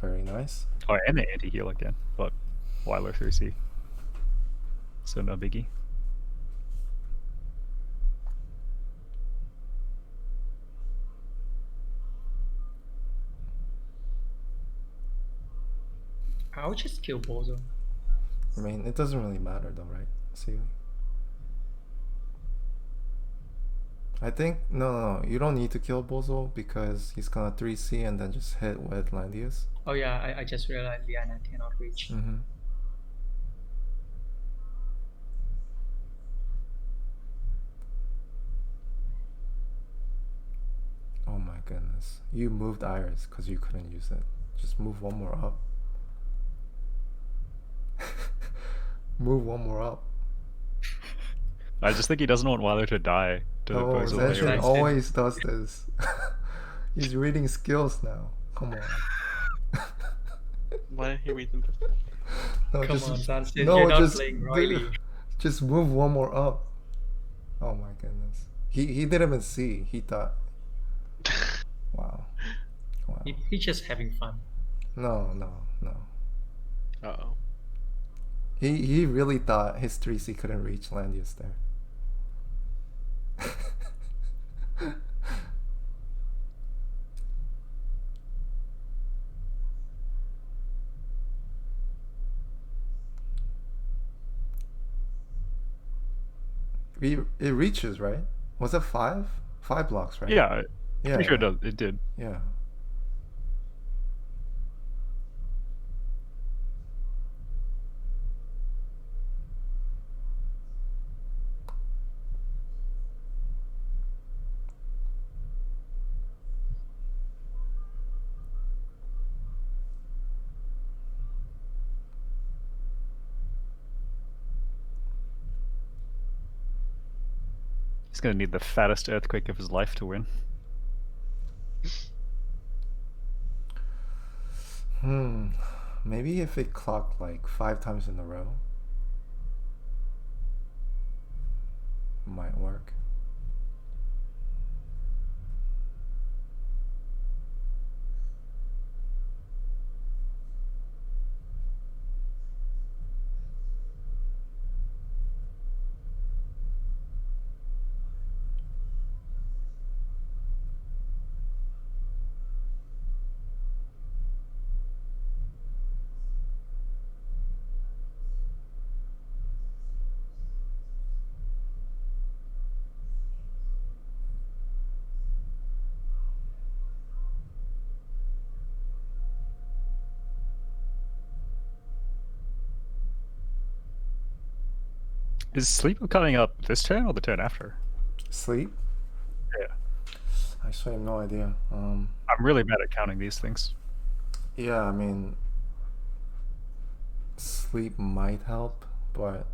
Speaker 1: Very nice.
Speaker 3: Oh, and the anti-heal again, but Weiler 3C. So no biggie.
Speaker 4: I'll just kill Bozo.
Speaker 1: I mean, it doesn't really matter though, right? See? I think no, you don't need to kill Bozo because he's gonna 3C and then just hit with Landius.
Speaker 4: Oh yeah, I just realized Liana cannot reach.
Speaker 1: Oh my goodness. You moved Iris because you couldn't use it. Just move one more up. Move one more up.
Speaker 3: I just think he doesn't want Weiler to die.
Speaker 1: Oh, Zanshin always does this. He's reading skills now. Come on.
Speaker 2: Why didn't he read them before?
Speaker 1: No,
Speaker 4: Come
Speaker 1: just,
Speaker 4: on, Zanshin,
Speaker 1: no,
Speaker 4: you're not
Speaker 1: just,
Speaker 4: playing Riley.
Speaker 1: Just move one more up. Oh my goodness. He didn't even see. He thought. Wow.
Speaker 4: He's just having fun.
Speaker 1: No.
Speaker 2: Uh-oh.
Speaker 1: He really thought his 3C couldn't reach Landius there. it reaches, right? Was it 5? 5 blocks, right?
Speaker 3: Yeah,
Speaker 1: Yeah,
Speaker 3: pretty sure
Speaker 1: yeah.
Speaker 3: it did.
Speaker 1: Yeah.
Speaker 3: He's gonna need the fattest earthquake of his life to win.
Speaker 1: Maybe if it clocked like 5 times in a row, might work.
Speaker 3: Is sleep coming up this turn or the turn after?
Speaker 1: Sleep?
Speaker 3: Yeah.
Speaker 1: I actually have no idea.
Speaker 3: I'm really bad at counting these things.
Speaker 1: Yeah, I mean, sleep might help, but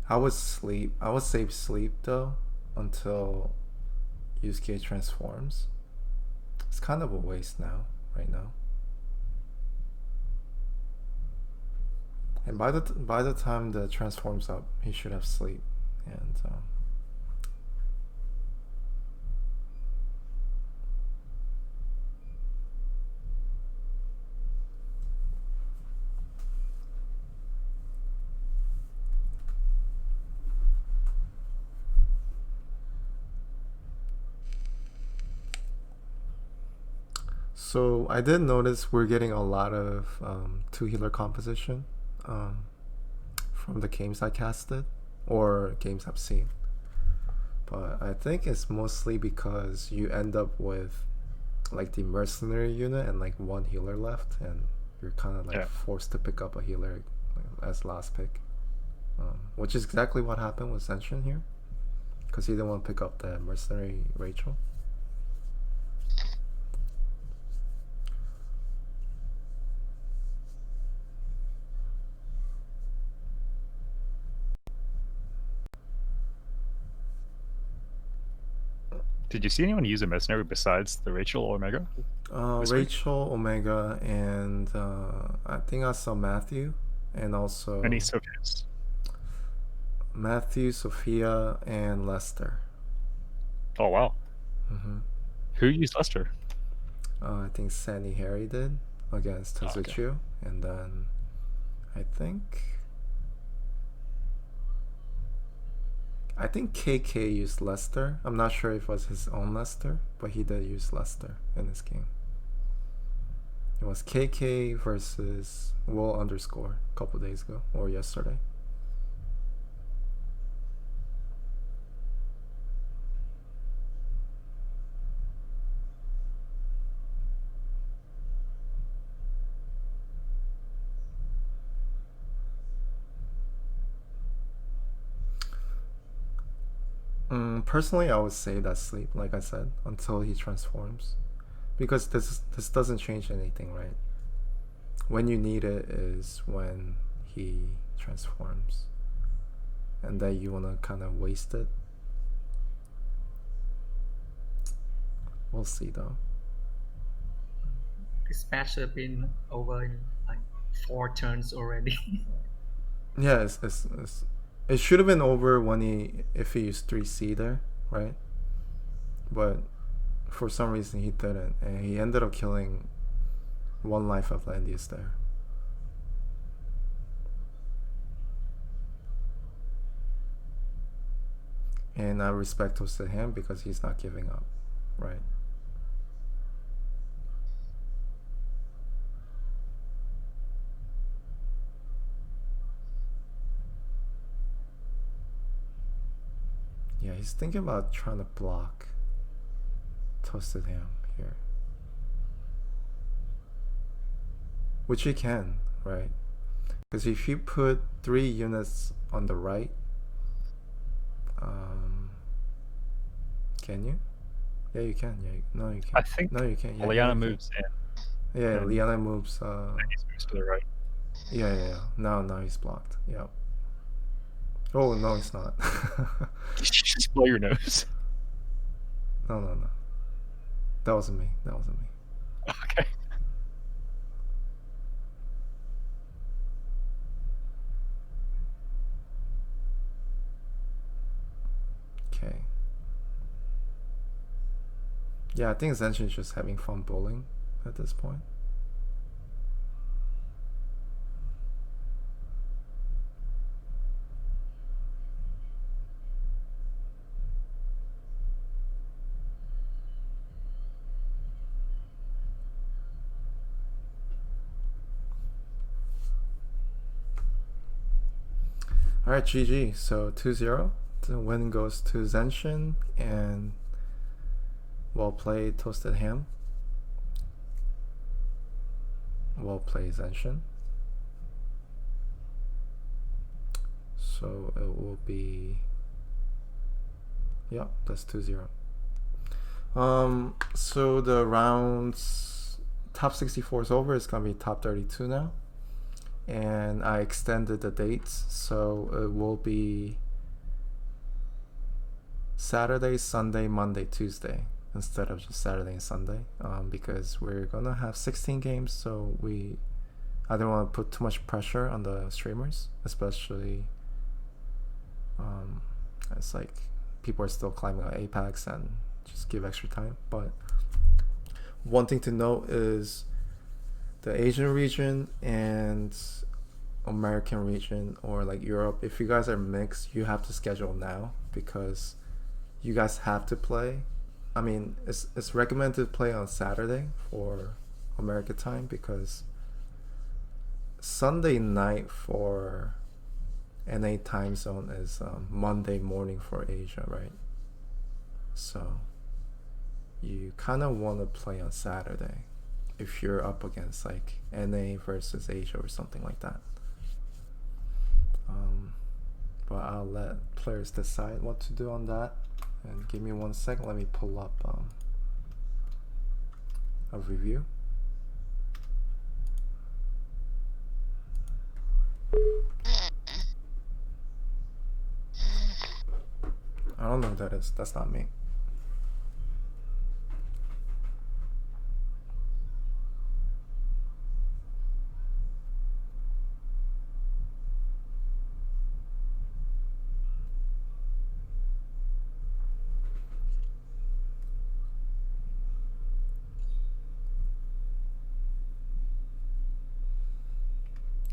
Speaker 1: I would save sleep though until Yusuke transforms. It's kind of a waste now, right now. And by the time the transforms up, he should have sleep, and so I did notice we're getting a lot of 2 healer composition from the games I casted or games I've seen. But I think it's mostly because you end up with like the mercenary unit and like 1 healer left, and you're kind of like forced to pick up a healer as last pick, which is exactly what happened with Zanshin here, because he didn't want to pick up the mercenary Rachel.
Speaker 3: Did you see anyone use a mercenary besides the Rachel or Omega?
Speaker 1: Rachel, Omega, and I think I saw Matthew, and also
Speaker 3: Any Sophias?
Speaker 1: Matthew, Sophia, and Lester.
Speaker 3: Oh wow.
Speaker 1: Mm-hmm.
Speaker 3: Who used Lester?
Speaker 1: I think Sandy Harry did against Tazuchu,
Speaker 3: okay.
Speaker 1: And then I think KK used Lester. I'm not sure if it was his own Lester, but he did use Lester in this game. It was KK versus Will underscore a couple days ago or yesterday. Personally, I would say that sleep, like I said, until he transforms, because this doesn't change anything, right? When you need it is when he transforms, and then you wanna kind of waste it. We'll see though.
Speaker 4: This match should have been over in like 4 turns already.
Speaker 1: Yeah, it should have been over if he used 3C there, right? But for some reason he didn't, and he ended up killing 1 life of Landius there. And I respect Toastedham because he's not giving up, right? Yeah, he's thinking about trying to block Toastedham here. Which he can, right? Because if you put 3 units on the right, can you? Yeah, you can. Yeah, no, you can't.
Speaker 3: I think
Speaker 1: no, you can't. Yeah,
Speaker 3: Liana
Speaker 1: you can.
Speaker 3: moves in.
Speaker 1: Yeah,
Speaker 3: and
Speaker 1: Liana moves.
Speaker 3: He moves to the right.
Speaker 1: Yeah. Now he's blocked. Yeah. Oh no, he's not.
Speaker 3: Just blow your nose.
Speaker 1: No. That wasn't me.
Speaker 3: Okay.
Speaker 1: Okay. Yeah, I think Zanshin is just having fun bowling at this point. Alright, GG. So 2-0. The win goes to Zanshin, and well played, Toasted Ham. Well played, Zanshin. So it will be, yeah, that's 2-0. So the rounds top 64 is over. It's gonna be top 32 now, and I extended the dates, so it will be Saturday, Sunday, Monday, Tuesday instead of just Saturday and Sunday, because we're gonna have 16 games, so I don't want to put too much pressure on the streamers, especially it's like people are still climbing on Apex, and just give extra time. But one thing to note is the Asian region and American region, or like Europe, if you guys are mixed, you have to schedule now, because you guys have to play. I mean, it's recommended to play on Saturday for America time, because Sunday night for NA time zone is Monday morning for Asia, right? So you kind of want to play on Saturday if you're up against like NA versus Asia or something like that. But I'll let players decide what to do on that. And give me 1 second, let me pull up a review. I don't know who that is. That's not me.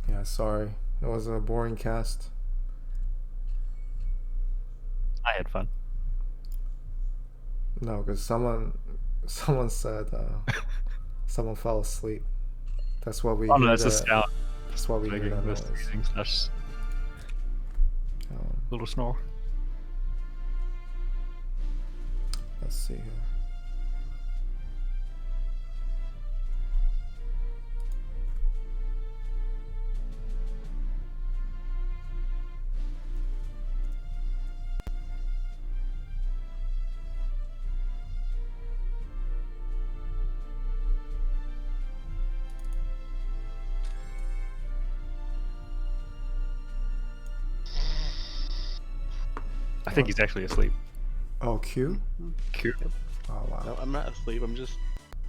Speaker 1: Yeah, sorry. It was a boring cast.
Speaker 3: I had fun.
Speaker 1: No, because someone said someone fell asleep. That's what we
Speaker 3: Oh no,
Speaker 1: heard.
Speaker 3: that's a scout.
Speaker 1: That's what we heard.
Speaker 3: Making
Speaker 1: That
Speaker 3: this
Speaker 1: noise.
Speaker 3: thing slash little snore.
Speaker 1: Let's see here.
Speaker 3: I think he's actually asleep.
Speaker 1: Oh, Q?
Speaker 3: Cute.
Speaker 1: Oh wow.
Speaker 2: No, I'm not asleep. I'm just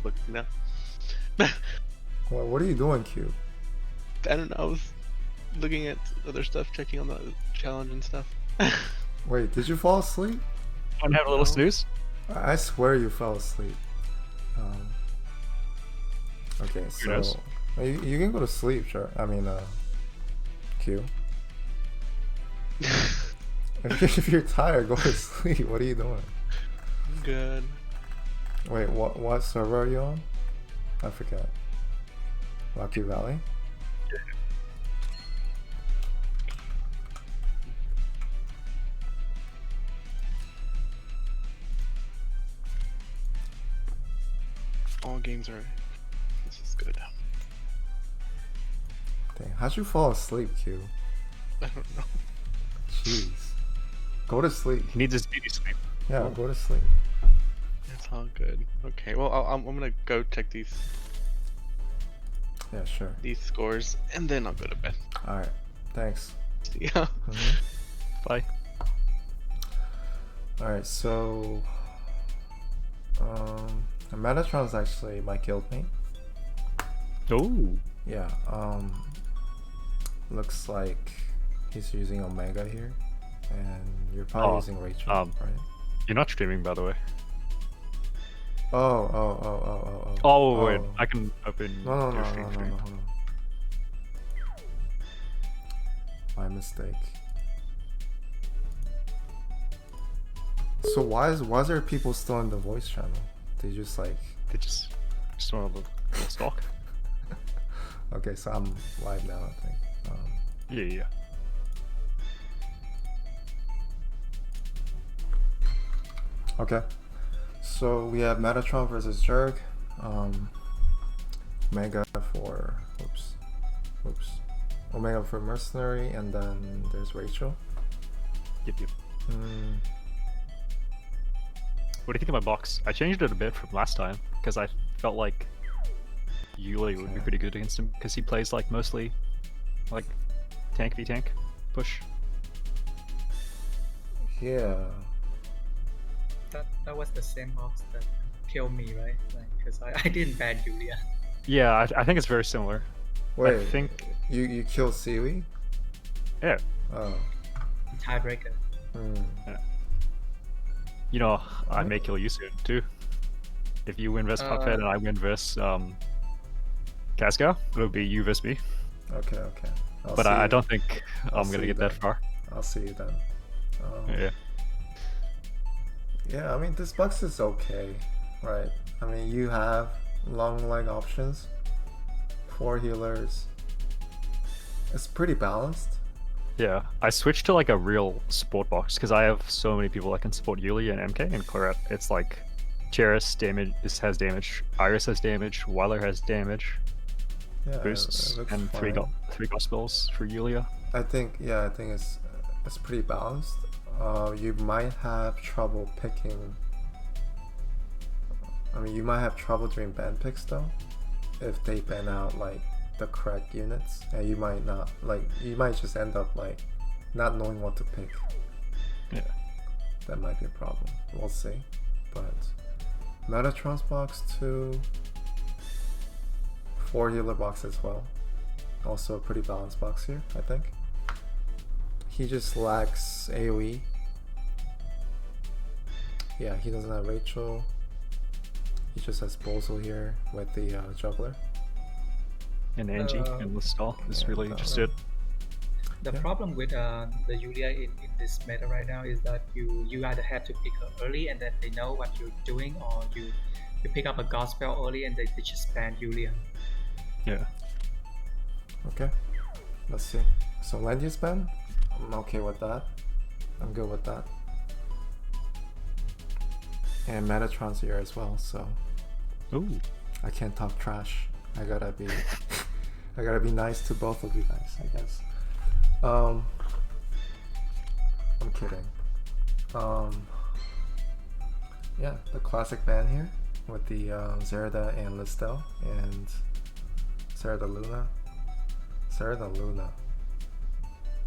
Speaker 2: looking now.
Speaker 1: Well, what are you doing, Q?
Speaker 2: I don't know. I was looking at other stuff, checking on the challenge and stuff.
Speaker 1: Wait, did you fall asleep?
Speaker 3: Want to have a little
Speaker 2: No.
Speaker 3: snooze?
Speaker 1: I swear you fell asleep. Okay, so
Speaker 3: knows?
Speaker 1: you can go to sleep, sure. I mean, Q. If you're tired, go to sleep. What are you doing?
Speaker 2: I'm good.
Speaker 1: Wait, what server are you on? I forget. Lucky Valley?
Speaker 2: games are. This is good.
Speaker 1: Dang, how'd you fall asleep, Q?
Speaker 2: I don't know.
Speaker 1: Jeez. Go to sleep.
Speaker 3: He needs his beauty sleep.
Speaker 1: Yeah, go to sleep.
Speaker 2: It's all good. Okay, well, I'm gonna go check these
Speaker 1: Yeah, sure.
Speaker 2: scores, and then I'll go to bed.
Speaker 1: Alright. Thanks.
Speaker 2: See ya.
Speaker 3: Bye.
Speaker 1: Alright, so Metatron's actually my guildmate.
Speaker 3: Oh.
Speaker 1: Yeah, looks like he's using Omega here. And you're probably using Rachel, right?
Speaker 3: You're not streaming, by the way.
Speaker 1: Oh.
Speaker 3: Oh, wait. I can open
Speaker 1: No,
Speaker 3: your stream.
Speaker 1: hold on. My mistake. So why is there people still in the voice channel? They just like
Speaker 3: They just want a little stock.
Speaker 1: okay, so I'm live now, I think.
Speaker 3: Yeah.
Speaker 1: Okay, so we have Metatron versus Jirg. Omega for Omega for Mercenary, and then there's Rachel.
Speaker 3: Yep. What do you think of my box? I changed it a bit from last time because I felt like Yuli would be pretty good against him because he plays like mostly like tank v tank push.
Speaker 1: Yeah.
Speaker 4: That was the same box that killed me, right? Like, because I didn't ban Julia.
Speaker 3: Yeah, I think it's very similar.
Speaker 1: Wait,
Speaker 3: I think
Speaker 1: you killed Siwi?
Speaker 3: yeah.
Speaker 1: Oh.
Speaker 4: Tiebreaker.
Speaker 3: You know, I may kill you soon too. If you win versus Puckfed and I win versus Casca, it'll be you versus me.
Speaker 1: Okay.
Speaker 3: But I don't think I'm gonna get that far.
Speaker 1: I'll see you then.
Speaker 3: Yeah.
Speaker 1: Yeah, I mean, this box is okay, right? I mean, you have long leg options, 4 healers. It's pretty balanced.
Speaker 3: Yeah, I switched to like a real support box because I have so many people that can support Yuli and MK and Claret. It's like Cheris has damage, Iris has damage, Weiler has damage,
Speaker 1: Yeah,
Speaker 3: boosts,
Speaker 1: it looks
Speaker 3: and three
Speaker 1: fine.
Speaker 3: gospels for Yulia.
Speaker 1: I think it's pretty balanced. You might have trouble picking. I mean, you might have trouble doing ban picks though, if they ban out like the correct units, and you might not you might just end up like not knowing what to pick.
Speaker 3: Yeah,
Speaker 1: that might be a problem. We'll see. But Metatron's box 2, 4 healer box as well. Also a pretty balanced box here, I think. He just lacks AoE. Yeah, he doesn't have Rachel. He just has Bozo here with the juggler.
Speaker 3: and Angie and Listal is really just it.
Speaker 4: The problem with the Julia in this meta right now is that you either have to pick her early and then they know what you're doing, or you pick up a god spell early and they just ban Julia.
Speaker 3: Yeah.
Speaker 1: Okay, let's see. So land use ban? I'm okay with that. I'm good with that. And Metatron's here as well, so
Speaker 3: Ooh.
Speaker 1: I can't talk trash. I gotta be I gotta be nice to both of you guys, I guess. I'm kidding. Yeah, the classic ban here with the Zerda and Listel and Zerda Luna.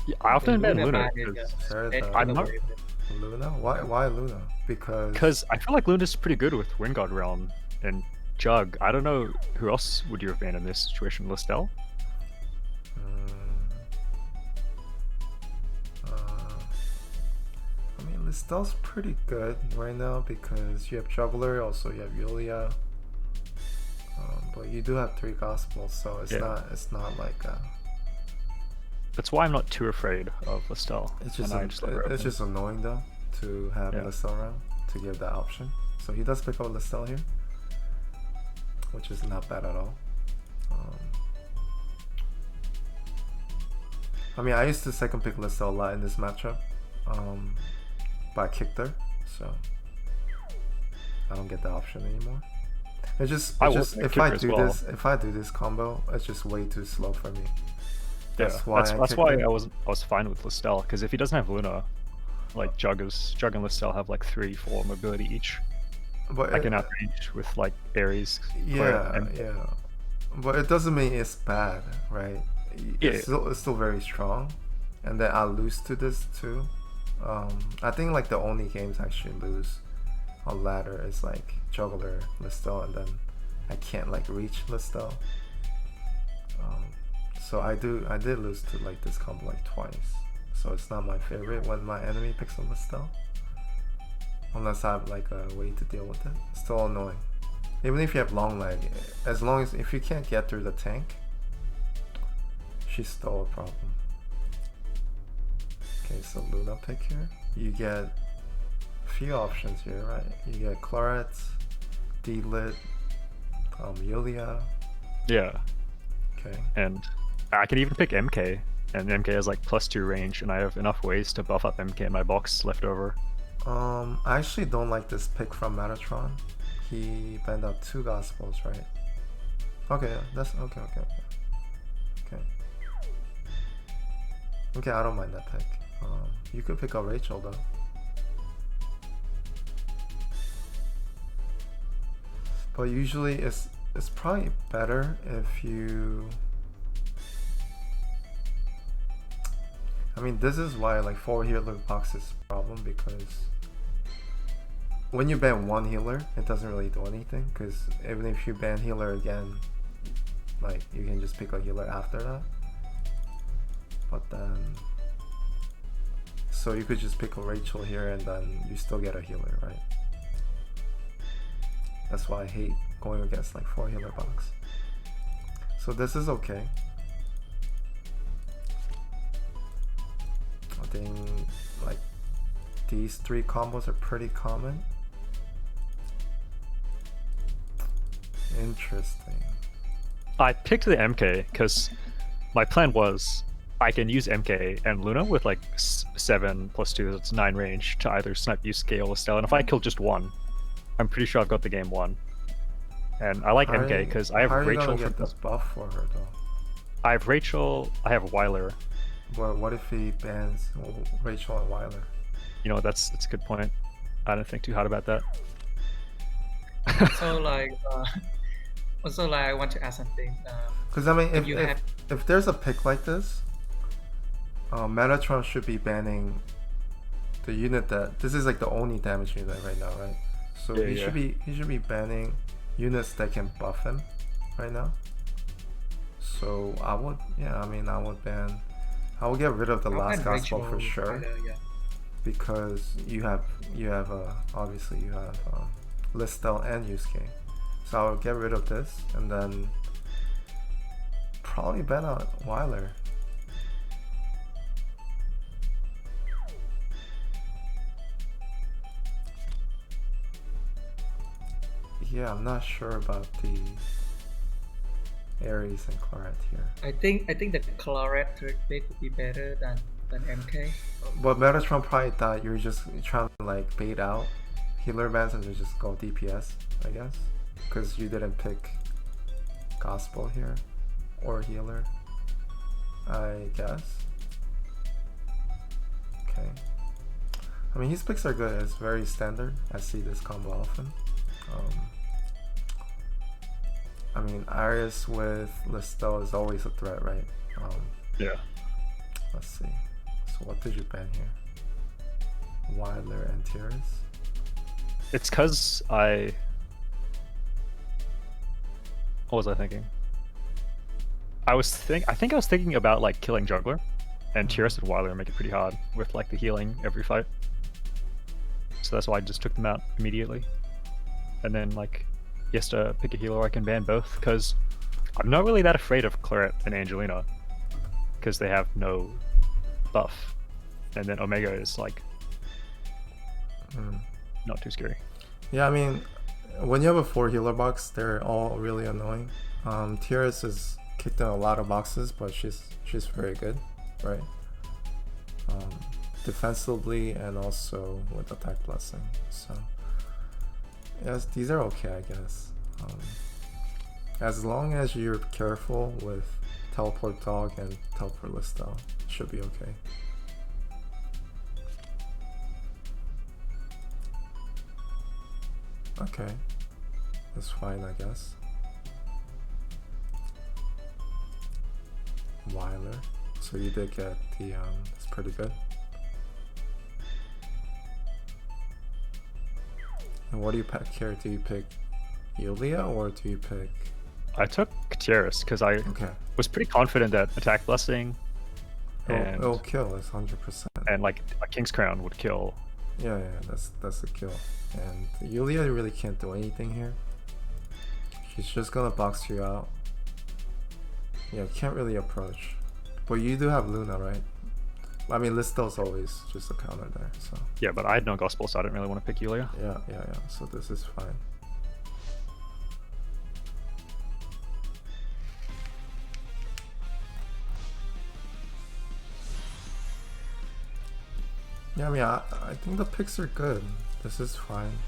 Speaker 3: Yeah, I often ban Luna
Speaker 1: Zerda
Speaker 3: I'm not-
Speaker 1: Luna? Why Luna?
Speaker 3: because I feel like Luna's pretty good with Wingard Realm and Jug. I don't know who else would you have banned in this situation, Listel?
Speaker 1: I mean, Listel's pretty good right now because you have Juggler, also you have Yulia. But you do have 3 Gospels, so it's not like
Speaker 3: That's why I'm not too afraid of Listel.
Speaker 1: it's just
Speaker 3: and I just let her
Speaker 1: it's
Speaker 3: open.
Speaker 1: just annoying though to have
Speaker 3: Yeah.
Speaker 1: Listel around to give that option. So he does pick up Listel here, which is not bad at all. I mean, I used to second pick Listel a lot in this matchup, but I kicked her, so I don't get the option anymore. It's just,
Speaker 3: I
Speaker 1: it's
Speaker 3: would
Speaker 1: just
Speaker 3: make
Speaker 1: if I
Speaker 3: Kipper as
Speaker 1: do
Speaker 3: well.
Speaker 1: this, if I do this combo, it's just way too slow for me. That's
Speaker 3: Yeah,
Speaker 1: why
Speaker 3: that's
Speaker 1: I
Speaker 3: that's
Speaker 1: kicked
Speaker 3: why
Speaker 1: it.
Speaker 3: I was fine with Listel, because if he doesn't have Luna, like Jug and Listel have like 3-4 mobility each.
Speaker 1: But
Speaker 3: I can outrange with like Ares,
Speaker 1: yeah,
Speaker 3: and
Speaker 1: yeah. But it doesn't mean it's bad, right?
Speaker 3: Yeah.
Speaker 1: It's still very strong, and then I lose to this too. I think like the only games I actually lose on ladder is like Juggler, Listel, and then I can't like reach Listel. So I did lose to like this combo like twice. So it's not my favorite when my enemy picks a Listel. Unless I have like a way to deal with it. It's still annoying. Even if you have long leg, as long as if you can't get through the tank, she's still a problem. Okay, so Luna pick here. You get a few options here, right? You get Claret, D-Lit, Yulia.
Speaker 3: yeah,
Speaker 1: Okay.
Speaker 3: and I can even pick MK, and MK has like +2 range, and I have enough ways to buff up MK in my box left over.
Speaker 1: I actually don't like this pick from Metatron. He banned out 2 gospels, right? Okay, that's okay. Okay, I don't mind that pick. You could pick up Rachel though. But usually it's probably better if you. I mean, this is why like 4 healer box is a problem, because when you ban 1 healer, it doesn't really do anything, because even if you ban healer again, like you can just pick a healer after that. But then, so you could just pick a Rachel here and then you still get a healer, right? That's why I hate going against like 4 healer box. So this is okay. I think like these 3 combos are pretty common. Interesting.
Speaker 3: I picked the MK because my plan was I can use MK and Luna with like 7 + 2, that's 9 range to either snipe Yusuke or Listel, and if I kill just one, I'm pretty sure I've got the game won. And I like MK because I have
Speaker 1: how are you
Speaker 3: Rachel.
Speaker 1: gonna get this buff for her though?
Speaker 3: I have Rachel. I have Weiler.
Speaker 1: But what if he bans Rachel and Weiler?
Speaker 3: You know, that's a good point. I didn't think too hard about that.
Speaker 4: So like, also like, I want to ask something.
Speaker 1: Because I mean,
Speaker 4: you
Speaker 1: if there's a pick like this, Metatron should be banning the unit that this is like the only damage unit right now, right? So
Speaker 3: Yeah,
Speaker 1: he should be banning units that can buff him right now. So I would get rid of the
Speaker 4: I'll
Speaker 1: last
Speaker 4: ban
Speaker 1: gospel
Speaker 4: Rachel
Speaker 1: for sure,
Speaker 4: either, yeah.
Speaker 1: because you have obviously you have Listel and Yusuke. So I'll get rid of this and then probably ban out Weiler. Yeah, I'm not sure about the Ares and Claret here.
Speaker 4: I think the Claret third pick would be better than MK.
Speaker 1: But Metatron probably thought you were just trying to like bait out healer bans and just go DPS, I guess, because you didn't pick gospel here or healer, I guess. Okay. I mean, his picks are good. It's very standard. I see this combo often. I mean, Iris with Listel is always a threat, right?
Speaker 3: Yeah.
Speaker 1: Let's see. So what did you ban here? Weiler and Tiras?
Speaker 3: It's because I... What was I thinking? I think I was thinking about like killing Juggler, and Tiras and Weiler make it pretty hard with like the healing every fight. So that's why I just took them out immediately. And then like, he has to pick a healer I can ban both, because I'm not really that afraid of Claret and Angelina, because they have no buff. And then Omega is like, not too scary.
Speaker 1: Yeah, I mean, when you have a 4 healer box, they're all really annoying. Tiras is kicked in a lot of boxes, but she's very good, right? Defensively and also with attack blessing. So yes, these are okay, I guess. As long as you're careful with teleport dog and teleport Listo, it should be okay. Okay, that's fine, I guess. Weiler, so you did get the that's pretty good. And what do you pick here? Do you pick Yulia or do you pick?
Speaker 3: I took Kateris because I was pretty confident that Attack Blessing and
Speaker 1: It'll kill, it's 100%.
Speaker 3: and like a King's Crown would kill.
Speaker 1: Yeah, that's the kill. And Yulia really can't do anything here. She's just gonna box you out. Yeah, can't really approach. But you do have Luna, right? I mean, Listo's always just a counter there, so.
Speaker 3: Yeah, but I had no Gospel, so I didn't really want to pick Yulia.
Speaker 1: Yeah. So this is fine. Yeah, I mean, I think the picks are good. This is fine.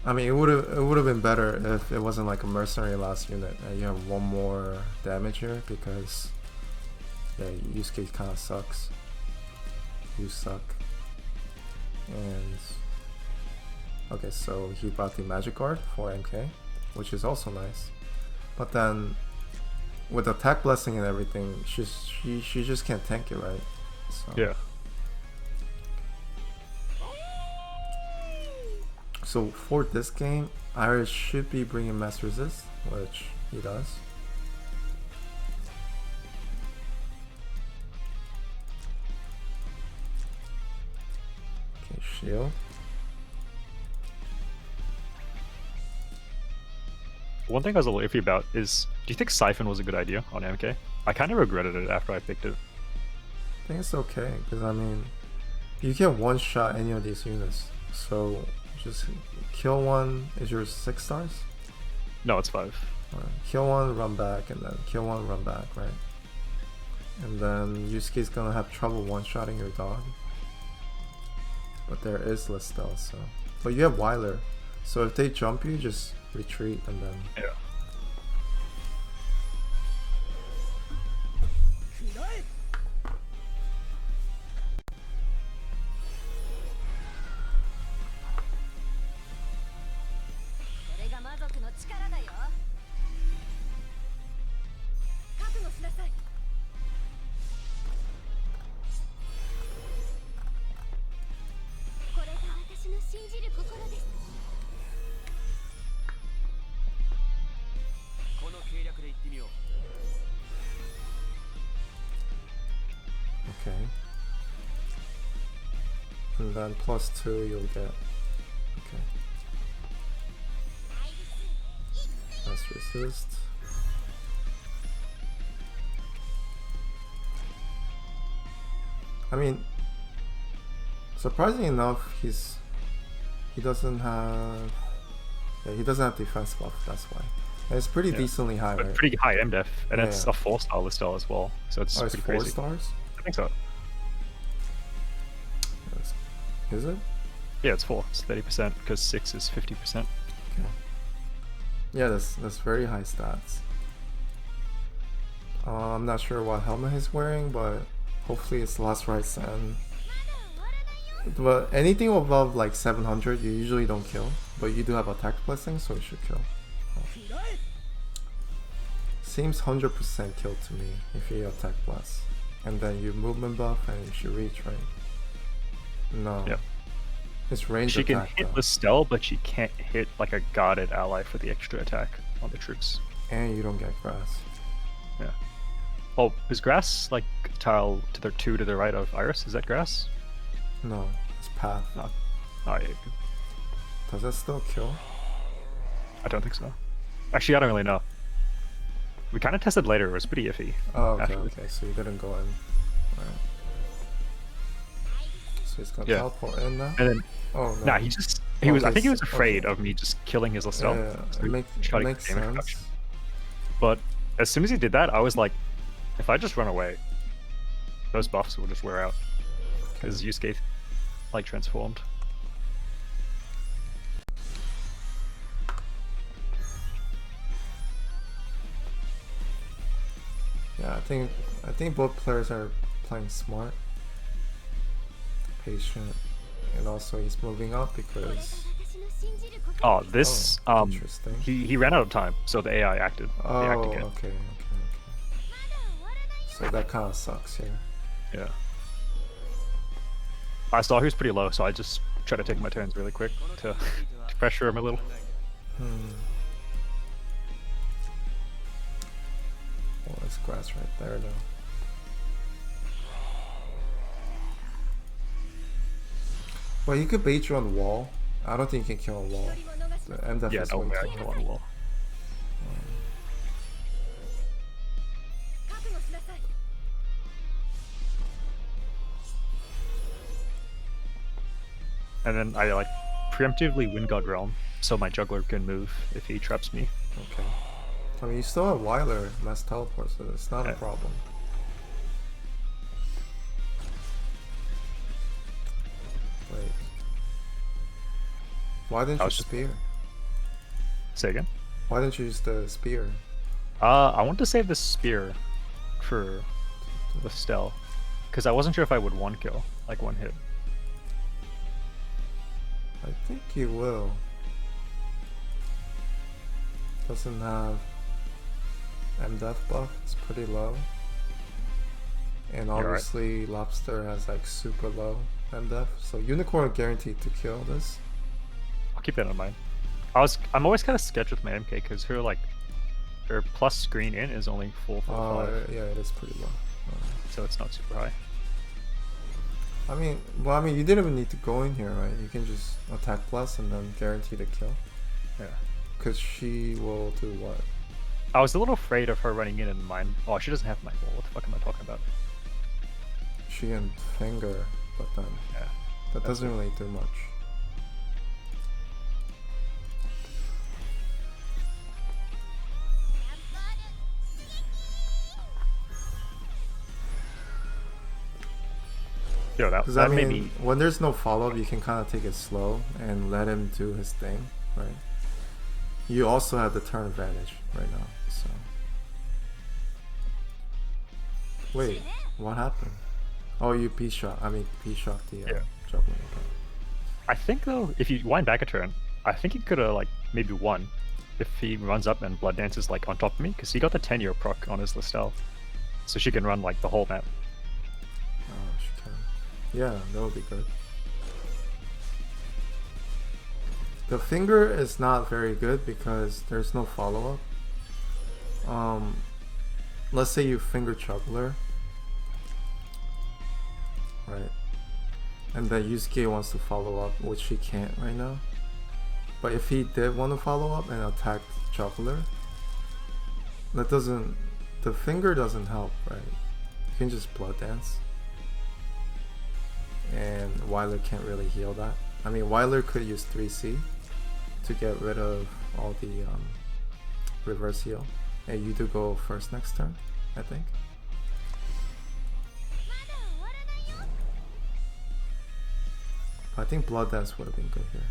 Speaker 1: I mean, it would have been better if it wasn't like a mercenary last unit and you have one more damage here because yeah, Yusuke kind of sucks. You suck. And okay, so he brought the magic guard for MK, which is also nice. But then with attack blessing and everything, she just can't tank it, right? So.
Speaker 3: Yeah.
Speaker 1: So for this game, Iris should be bringing mass resist, which he does. Okay, shield.
Speaker 3: One thing I was a little iffy about is, do you think Siphon was a good idea on MK? I kind of regretted it after I picked it.
Speaker 1: I think it's okay, because I mean, you can one-shot any of these units. So just kill one, is yours 6 stars?
Speaker 3: No, it's 5.
Speaker 1: Right. Kill one, run back, and then kill one, run back, right? And then Yusuke's gonna have trouble one-shotting your dog. But there is Listo, so. But you have Weiler, so if they jump you, just retreat and then.
Speaker 3: Yeah.
Speaker 1: Okay. And then +2 you'll get. Okay. Let's resist. I mean, surprisingly enough, he doesn't have defense buff. That's why. And it's pretty decently high,
Speaker 3: but
Speaker 1: right?
Speaker 3: pretty high MDef, and it's
Speaker 1: Yeah.
Speaker 3: a 4-star Listel as well, so it's
Speaker 1: It's
Speaker 3: pretty
Speaker 1: 4
Speaker 3: crazy.
Speaker 1: stars.
Speaker 3: I think so.
Speaker 1: Is it?
Speaker 3: Yeah, it's 4. It's 30% because 6 is 50%.
Speaker 1: Okay. Yeah, that's very high stats. I'm not sure what helmet he's wearing, but hopefully it's Last Rites and. But anything above like 700, you usually don't kill, but you do have attack blessing, so it should kill. Seems 100% kill to me if you attack bless, and then you movement buff and you should reach, right? No.
Speaker 3: Yep.
Speaker 1: It's range
Speaker 3: She can
Speaker 1: attack.
Speaker 3: hit
Speaker 1: though.
Speaker 3: Listel, but she can't hit like a guarded ally for the extra attack on the troops.
Speaker 1: And you don't get grass.
Speaker 3: Yeah. Oh, is grass like tile to the 2 to the right of Iris? Is that grass?
Speaker 1: No, it's path.
Speaker 3: No. Oh, yeah.
Speaker 1: Does that still kill?
Speaker 3: I don't think so. Actually, I don't really know. We kind of tested later. It was pretty iffy.
Speaker 1: Oh, okay,
Speaker 3: actually.
Speaker 1: okay. So you didn't go in. Alright. So he's gonna
Speaker 3: Yeah.
Speaker 1: teleport in now.
Speaker 3: And then,
Speaker 1: Oh no.
Speaker 3: nah, he was. I think he was
Speaker 1: Okay.
Speaker 3: afraid of me just killing his Listel.
Speaker 1: Yeah,
Speaker 3: So
Speaker 1: it
Speaker 3: he
Speaker 1: makes
Speaker 3: tried to get damage
Speaker 1: sense.
Speaker 3: reduction. But as soon as he did that, I was like, if I just run away, those buffs will just wear out. Because Yusuke like transformed.
Speaker 1: Yeah, I think both players are playing smart, patient, and also he's moving up because
Speaker 3: Oh, this
Speaker 1: interesting.
Speaker 3: he ran out of time, so the AI acted. They
Speaker 1: Oh,
Speaker 3: acted again.
Speaker 1: okay. So that kind of sucks here.
Speaker 3: Yeah. I saw he was pretty low, so I just tried to take my turns really quick to pressure him a little.
Speaker 1: Oh, there's grass right there, though. Well, you could bait you on the wall. I don't think you can kill a wall. The MDF
Speaker 3: Yeah,
Speaker 1: is
Speaker 3: no
Speaker 1: way
Speaker 3: way I
Speaker 1: too
Speaker 3: kill
Speaker 1: hard.
Speaker 3: on the wall. And then I like preemptively Wind God Realm, so my juggler can move if he traps me.
Speaker 1: Okay. I mean, you still have Weiler mass teleport, so it's not a
Speaker 3: Yeah.
Speaker 1: problem. Wait. Why didn't
Speaker 3: I
Speaker 1: you
Speaker 3: was just-
Speaker 1: spear?
Speaker 3: Say again?
Speaker 1: Why didn't you use the spear?
Speaker 3: I want to save the spear for the Stell, because I wasn't sure if I would one kill, like one hit.
Speaker 1: I think you will. Doesn't have MDF buff, it's pretty low. And
Speaker 3: You're right.
Speaker 1: obviously Lobster has like super low MDF, so Unicorn guaranteed to kill this.
Speaker 3: I'll keep that in mind. I'm always kind of sketched with my MK because her plus screen in is only full for
Speaker 1: Oh,
Speaker 3: 5,
Speaker 1: yeah, it is pretty low.
Speaker 3: so it's not super high.
Speaker 1: I mean, you didn't even need to go in here, right? You can just attack plus and then guarantee the kill.
Speaker 3: Yeah.
Speaker 1: Because she will do what?
Speaker 3: I was a little afraid of her running in and mine. Oh, she doesn't have my wall. What the fuck am I talking about?
Speaker 1: She can finger, but then
Speaker 3: Yeah.
Speaker 1: that doesn't really do much.
Speaker 3: Yo,
Speaker 1: Because I
Speaker 3: that made
Speaker 1: mean,
Speaker 3: me.
Speaker 1: when there's no follow-up, you can kind of take it slow and let him do his thing, right? You also have the turn advantage right now, so. Wait, what happened? Oh, you P-shot the
Speaker 3: Yeah.
Speaker 1: juggler, okay.
Speaker 3: I think though, if you wind back a turn, I think he could have like maybe won if he runs up and Blood Dances like on top of me, because he got the 10-year proc on his Listel, so she can run like the whole map.
Speaker 1: Oh, she can. Yeah, that would be good. The finger is not very good because there's no follow-up. Let's say you finger juggler, right? And then Yusuke wants to follow up, which he can't right now. But if he did want to follow up and attack juggler, the finger doesn't help, right? You can just blood dance. And Weiler can't really heal that. I mean, Weiler could use 3C to get rid of all the reverse heal. And you do go first next turn, I think. I think Blood Dance would have been good here.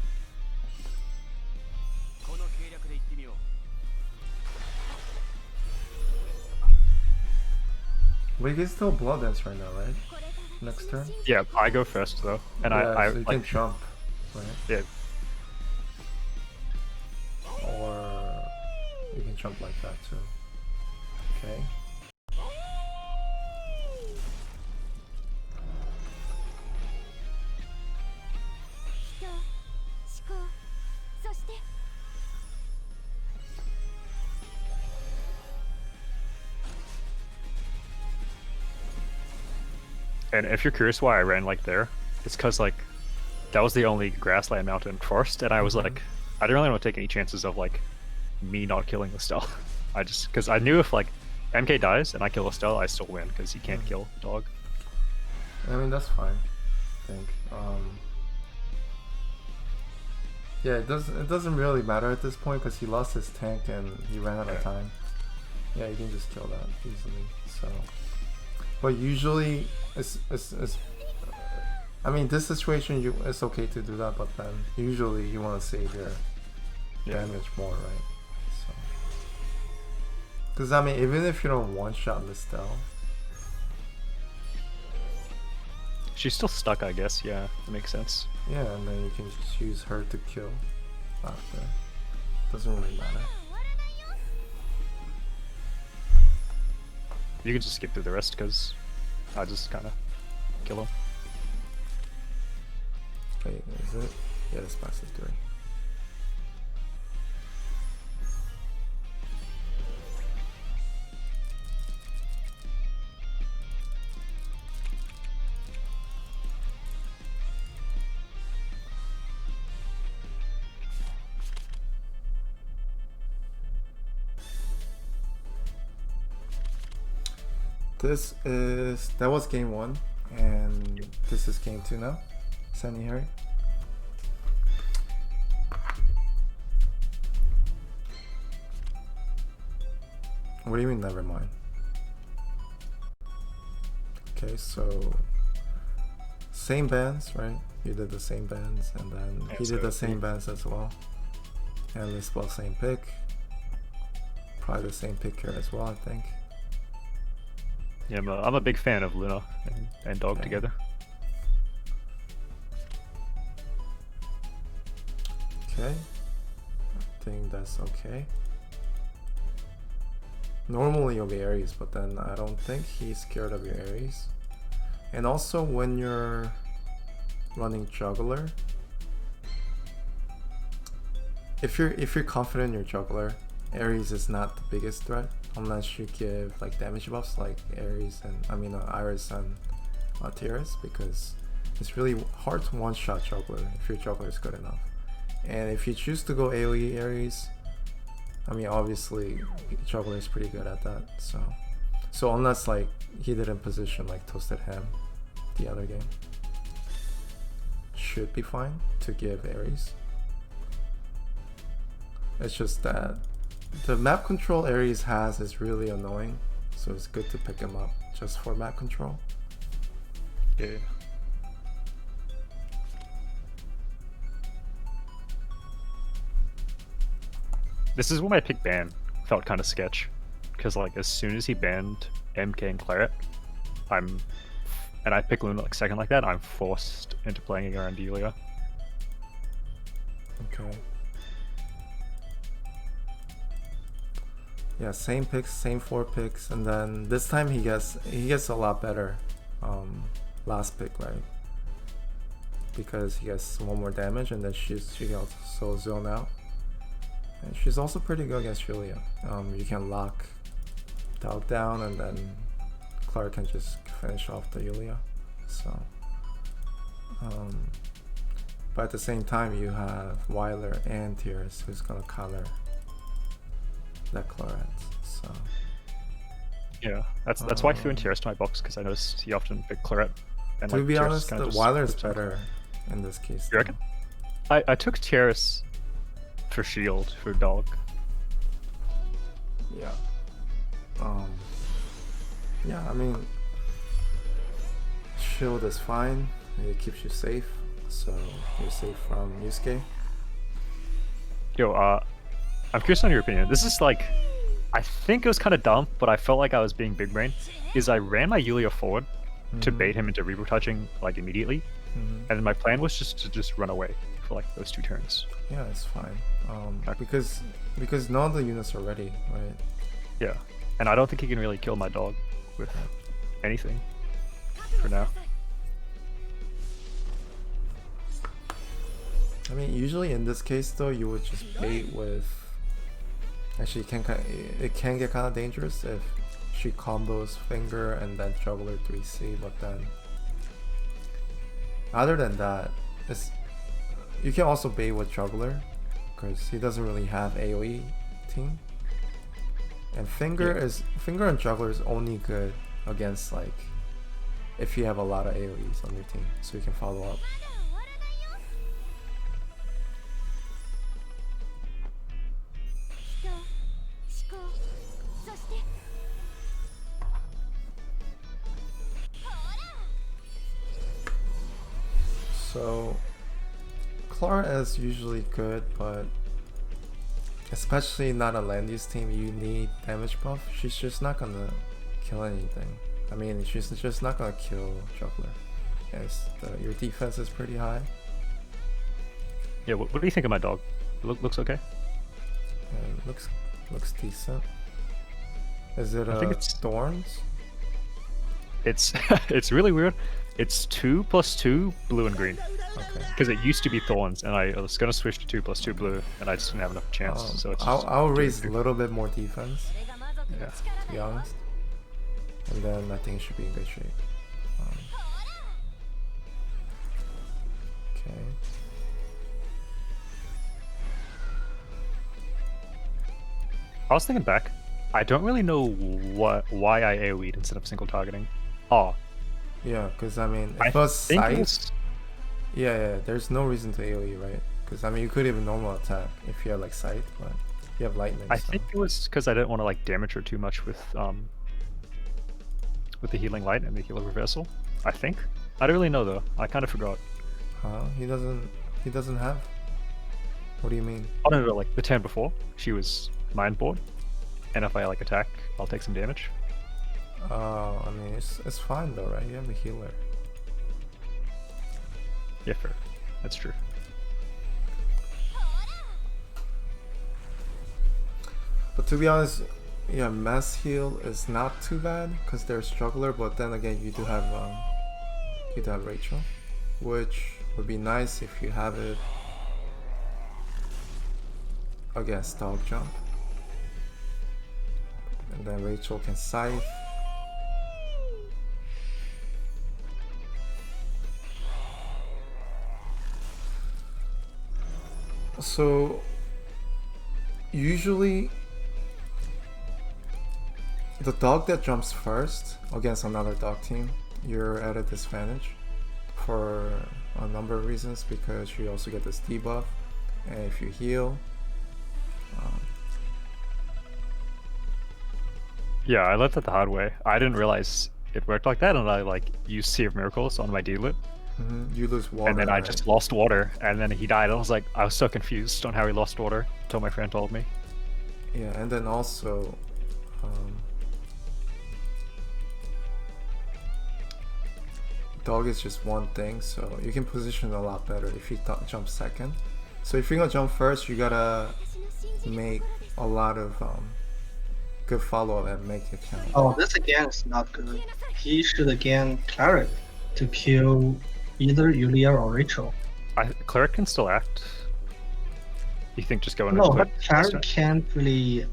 Speaker 1: We can still Blood Dance right now, right? Next turn?
Speaker 3: Yeah, I go first though, and
Speaker 1: yeah,
Speaker 3: I
Speaker 1: so you
Speaker 3: like
Speaker 1: can jump, right?
Speaker 3: yeah.
Speaker 1: Or you can jump like that too. Okay.
Speaker 3: And if you're curious why I ran like there, it's because like that was the only grassland mountain first, and I was like, I didn't really want to take any chances of like me not killing Listel. I just because I knew if like MK dies and I kill Listel, I still win because he can't kill dog.
Speaker 1: I mean, that's fine, I think. Yeah, it doesn't really matter at this point because he lost his tank and he ran out of time. Yeah, you can just kill that easily. So, but usually I mean, this situation it's okay to do that, but then usually you want to save your damage more, right? So Because I mean, even if you don't one-shot Mistel,
Speaker 3: She's still stuck, I guess. Yeah, that makes sense.
Speaker 1: yeah, and then you can just use her to kill after. Doesn't really matter.
Speaker 3: You can just skip through the rest because I just kind of kill him.
Speaker 1: Wait, is it? Yeah, this passes 3. That was game 1, and this is game 2 now. Sunny Harry. What do you mean, never mind? Okay, so same bands, right? You did the same bands, and then
Speaker 3: Yeah,
Speaker 1: he
Speaker 3: so
Speaker 1: did the same bands as well. And this was same pick. Probably the same pick here as well, I think.
Speaker 3: Yeah, I'm a big fan of Luna and Dog
Speaker 1: Okay.
Speaker 3: together.
Speaker 1: Okay, I think that's okay. Normally you'll be Aries, but then I don't think he's scared of your Aries. And also when you're running Juggler, if you're confident in your Juggler, Aries is not the biggest threat unless you give like damage buffs like Aries and Iris and Tiras, because it's really hard to one-shot Juggler if your Juggler is good enough. And if you choose to go AoE Aries, I mean obviously Juggler is pretty good at that, so unless like he didn't position like Toasted Ham the other game, should be fine to give Aries. It's just that the map control Aries has is really annoying, so it's good to pick him up just for map control.
Speaker 3: Yeah. This is when my pick ban felt kind of sketch, because like as soon as he banned MK and Claret, and I pick Luna like second like that, I'm forced into playing around Delia.
Speaker 1: Okay. Yeah, same picks, same 4 picks, and then this time he gets a lot better. Last pick, right? Because he gets 1 more damage, and then she can also zone out. And she's also pretty good against Julia. You can lock Dog down, and then Clark can just finish off the Julia. So, but at the same time, you have Weiler and Tears who's gonna counter that Claret. So
Speaker 3: Yeah, that's why I threw in Tiras to my box, because I noticed he often picked Claret. And,
Speaker 1: to
Speaker 3: like,
Speaker 1: be
Speaker 3: Tiras
Speaker 1: honest,
Speaker 3: kinda
Speaker 1: the
Speaker 3: just
Speaker 1: Weiler is
Speaker 3: flips him.
Speaker 1: better in this case.
Speaker 3: You reckon? I took Tiras for shield for Dog.
Speaker 1: Yeah. Yeah, I mean, shield is fine. It keeps you safe, so you're safe from Yusuke.
Speaker 3: Yo, I'm curious on your opinion. This is like, I think it was kind of dumb, but I felt like I was being big brain. Is I ran my Yulia forward to bait him into Reaper touching like immediately, and then my plan was just to run away for like those 2 turns.
Speaker 1: Yeah, it's fine. Because none of the units are ready, right?
Speaker 3: Yeah, and I don't think he can really kill my dog with anything for now.
Speaker 1: I mean, usually in this case though, you would just bait with. Actually, it can get kind of dangerous if she combos Finger and then Juggler 3C, but then other than that, you can also bait with Juggler because he doesn't really have AoE team. And Finger and Juggler is only good against like if you have a lot of AoEs on your team, so you can follow up. So Clara is usually good, but Especially not a land use team, you need damage buff. She's just not gonna kill anything. I mean, she's just not gonna kill Juggler. Yes, your defense is pretty high.
Speaker 3: Yeah, what do you think of my dog? Looks okay.
Speaker 1: And looks decent. Is it
Speaker 3: I think it's
Speaker 1: thorns?
Speaker 3: It's it's really weird. It's 2+2 blue and green.
Speaker 1: Okay.
Speaker 3: Because it used to be thorns, and I was gonna switch to 2+2 blue, and I just didn't have enough chance. So it's
Speaker 1: I'll
Speaker 3: just
Speaker 1: raise a
Speaker 3: 2+2.
Speaker 1: little bit more defense,
Speaker 3: Yeah.
Speaker 1: to be honest, and then I think it should be in good shape. Okay.
Speaker 3: I was thinking back. I don't really know why I AoE'd instead of single targeting. Oh,
Speaker 1: Yeah, because I mean,
Speaker 3: I
Speaker 1: if it was
Speaker 3: think it
Speaker 1: sight,
Speaker 3: was-
Speaker 1: yeah, there's no reason to AoE, right? Because I mean, you could even normal attack if you had like sight, but you have lightning.
Speaker 3: I
Speaker 1: so.
Speaker 3: think it was because I didn't want to like damage her too much with the healing light and the healer reversal. I think. I don't really know though. I kind of forgot.
Speaker 1: He doesn't have. What do you mean?
Speaker 3: Oh no, like the turn before, she was mind board, and if I like attack, I'll take some damage.
Speaker 1: I mean, it's fine though, right? You have a healer.
Speaker 3: Yeah, fair. That's true.
Speaker 1: But to be honest, yeah, mass heal is not too bad because there's juggler, but then again, you do have Rachel, which would be nice if you have it against dog jump, and then Rachel can scythe. So usually the dog that jumps first against another dog team, you're at a disadvantage for a number of reasons, because you also get this debuff, and if you heal,
Speaker 3: Yeah, I learned that the hard way. I didn't realize it worked like that, and I like used Sea of Miracles on my D-Lit,
Speaker 1: you lose water.
Speaker 3: and then I
Speaker 1: right?
Speaker 3: just lost water, and then he died. I was so confused on how he lost water until my friend told me.
Speaker 1: Yeah, and then also dog is just one thing, so you can position a lot better if you jump second. So if you're gonna jump first, you gotta make a lot of good follow-up and make it count.
Speaker 5: Oh, this again is not good. He should again cleric to kill either Yulia or Rachel.
Speaker 3: Cleric can still act. You think just go in
Speaker 5: No,
Speaker 3: and
Speaker 5: but
Speaker 3: split?
Speaker 5: cleric can't really.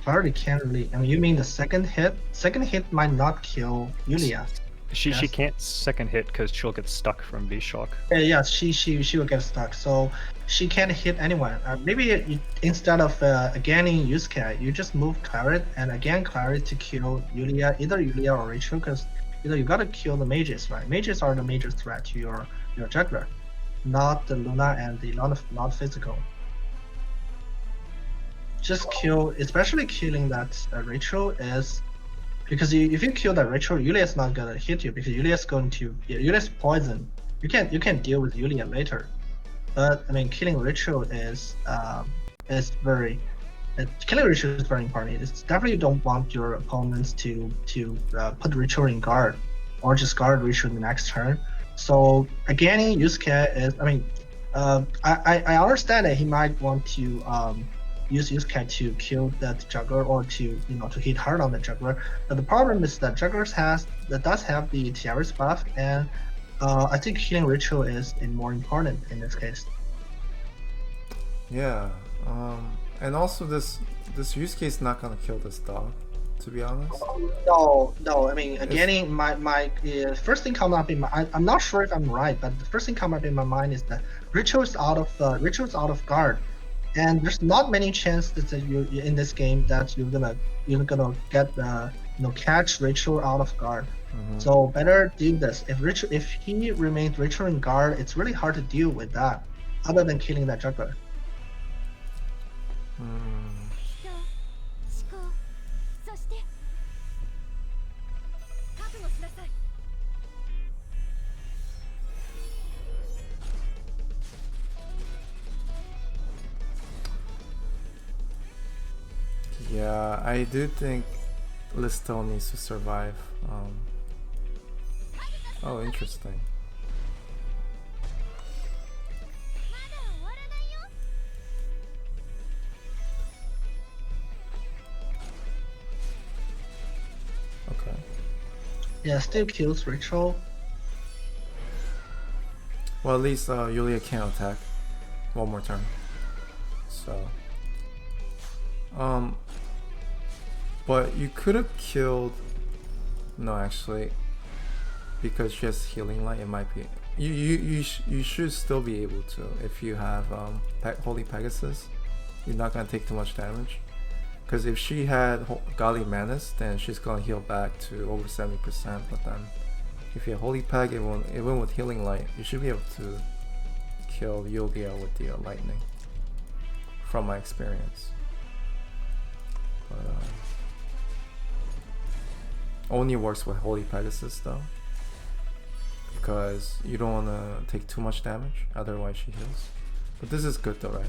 Speaker 5: Cleric can't really. I mean, you mean the second hit? Second hit might not kill Yulia.
Speaker 3: She
Speaker 5: Yes.
Speaker 3: can't second hit because she'll get stuck from V shock.
Speaker 5: Yeah, she will get stuck. So she can't hit anyone. Maybe instead of againing Yusuke, you just move cleric and again cleric to kill Yulia, either Yulia or Rachel, because you gotta kill the mages, right? Mages are the major threat to your juggler, not the Luna and the not physical. Just kill, especially killing that Rachel is. Because if you kill that Rachel, Yulia's not gonna hit you because Yulia's going to Yulia's poison. You can deal with Yulia later, but I mean killing Rachel is very killing Rachel is very important. It's definitely you don't want your opponents to put Rachel in guard or just guard Rachel in the next turn. So again, Yusuke is I understand that he might want to use Yusuke to kill that juggler or to to hit hard on the juggler. But the problem is that jugglers does have the Tiaris buff, and I think killing Rachel is more important in this case.
Speaker 1: Yeah, and also this use case not gonna kill this dog, to be honest.
Speaker 5: No. I mean, again, my first thing come up in my. I'm not sure if I'm right, but the first thing come up in my mind is that Rachel is out of guard. And there's not many chances that you in this game that you're gonna get catch Rachel out of guard. So better do this. If he remains Rachel in guard, it's really hard to deal with that, other than killing that juggler.
Speaker 1: I do think Listel needs to survive. Oh, interesting. Okay.
Speaker 5: Yeah, still kills Rachel.
Speaker 1: Well, at least Yulia can attack one more turn. So, but you could have killed. No, actually, because she has healing light, it might be. You should still be able to if you have Holy Pegasus. You're not gonna take too much damage. Because if she had Godly Manus, then she's gonna heal back to over 70%. But then, if you have Holy Peg, it went with Healing Light. You should be able to kill Yulia with the lightning. From my experience, but only works with Holy Pegasus though, because you don't want to take too much damage. Otherwise, she heals. But this is good though, right?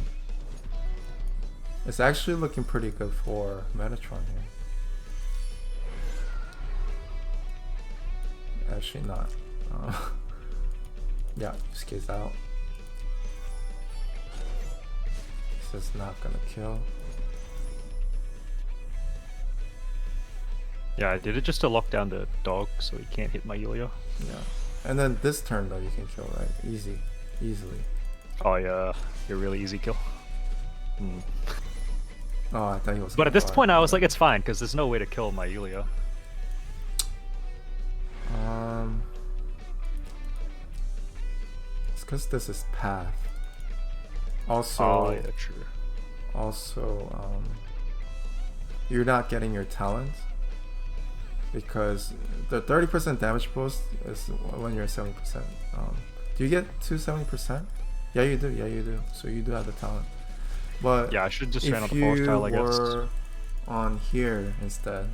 Speaker 1: It's actually looking pretty good for Metatron here. Actually not. Yeah, just gets out. This is not gonna kill.
Speaker 3: Yeah, I did it just to lock down the dog so he can't hit my Yulia.
Speaker 1: Yeah. And then this turn though you can kill, right? Easily.
Speaker 3: Oh yeah, a really easy kill. Hmm.
Speaker 1: Oh, I thought he was.
Speaker 3: But at this point, I was like, it's fine because there's no way to kill my Yulia.
Speaker 1: It's because this is path. Also,
Speaker 3: oh yeah, true.
Speaker 1: Also, you're not getting your talent because the 30% damage boost is when you're at 70%. Do you get to 70%? Yeah, you do. Yeah, you do. So you do have the talent. But
Speaker 3: yeah, I should just ran on
Speaker 1: if
Speaker 3: the forest
Speaker 1: you
Speaker 3: tile, I guess.
Speaker 1: were on here instead,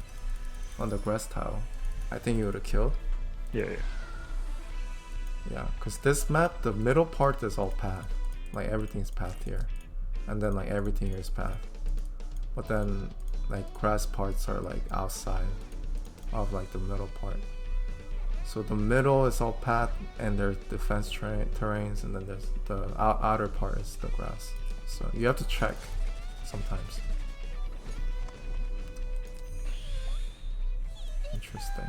Speaker 1: on the grass tile, I think you would have killed.
Speaker 3: Yeah.
Speaker 1: Yeah, because this map, the middle part is all path. Like everything's path here. And then like everything here is path. But then like grass parts are like outside of like the middle part. So the middle is all path and there's defense terrains, and then there's the outer part is the grass. So you have to check sometimes. Interesting.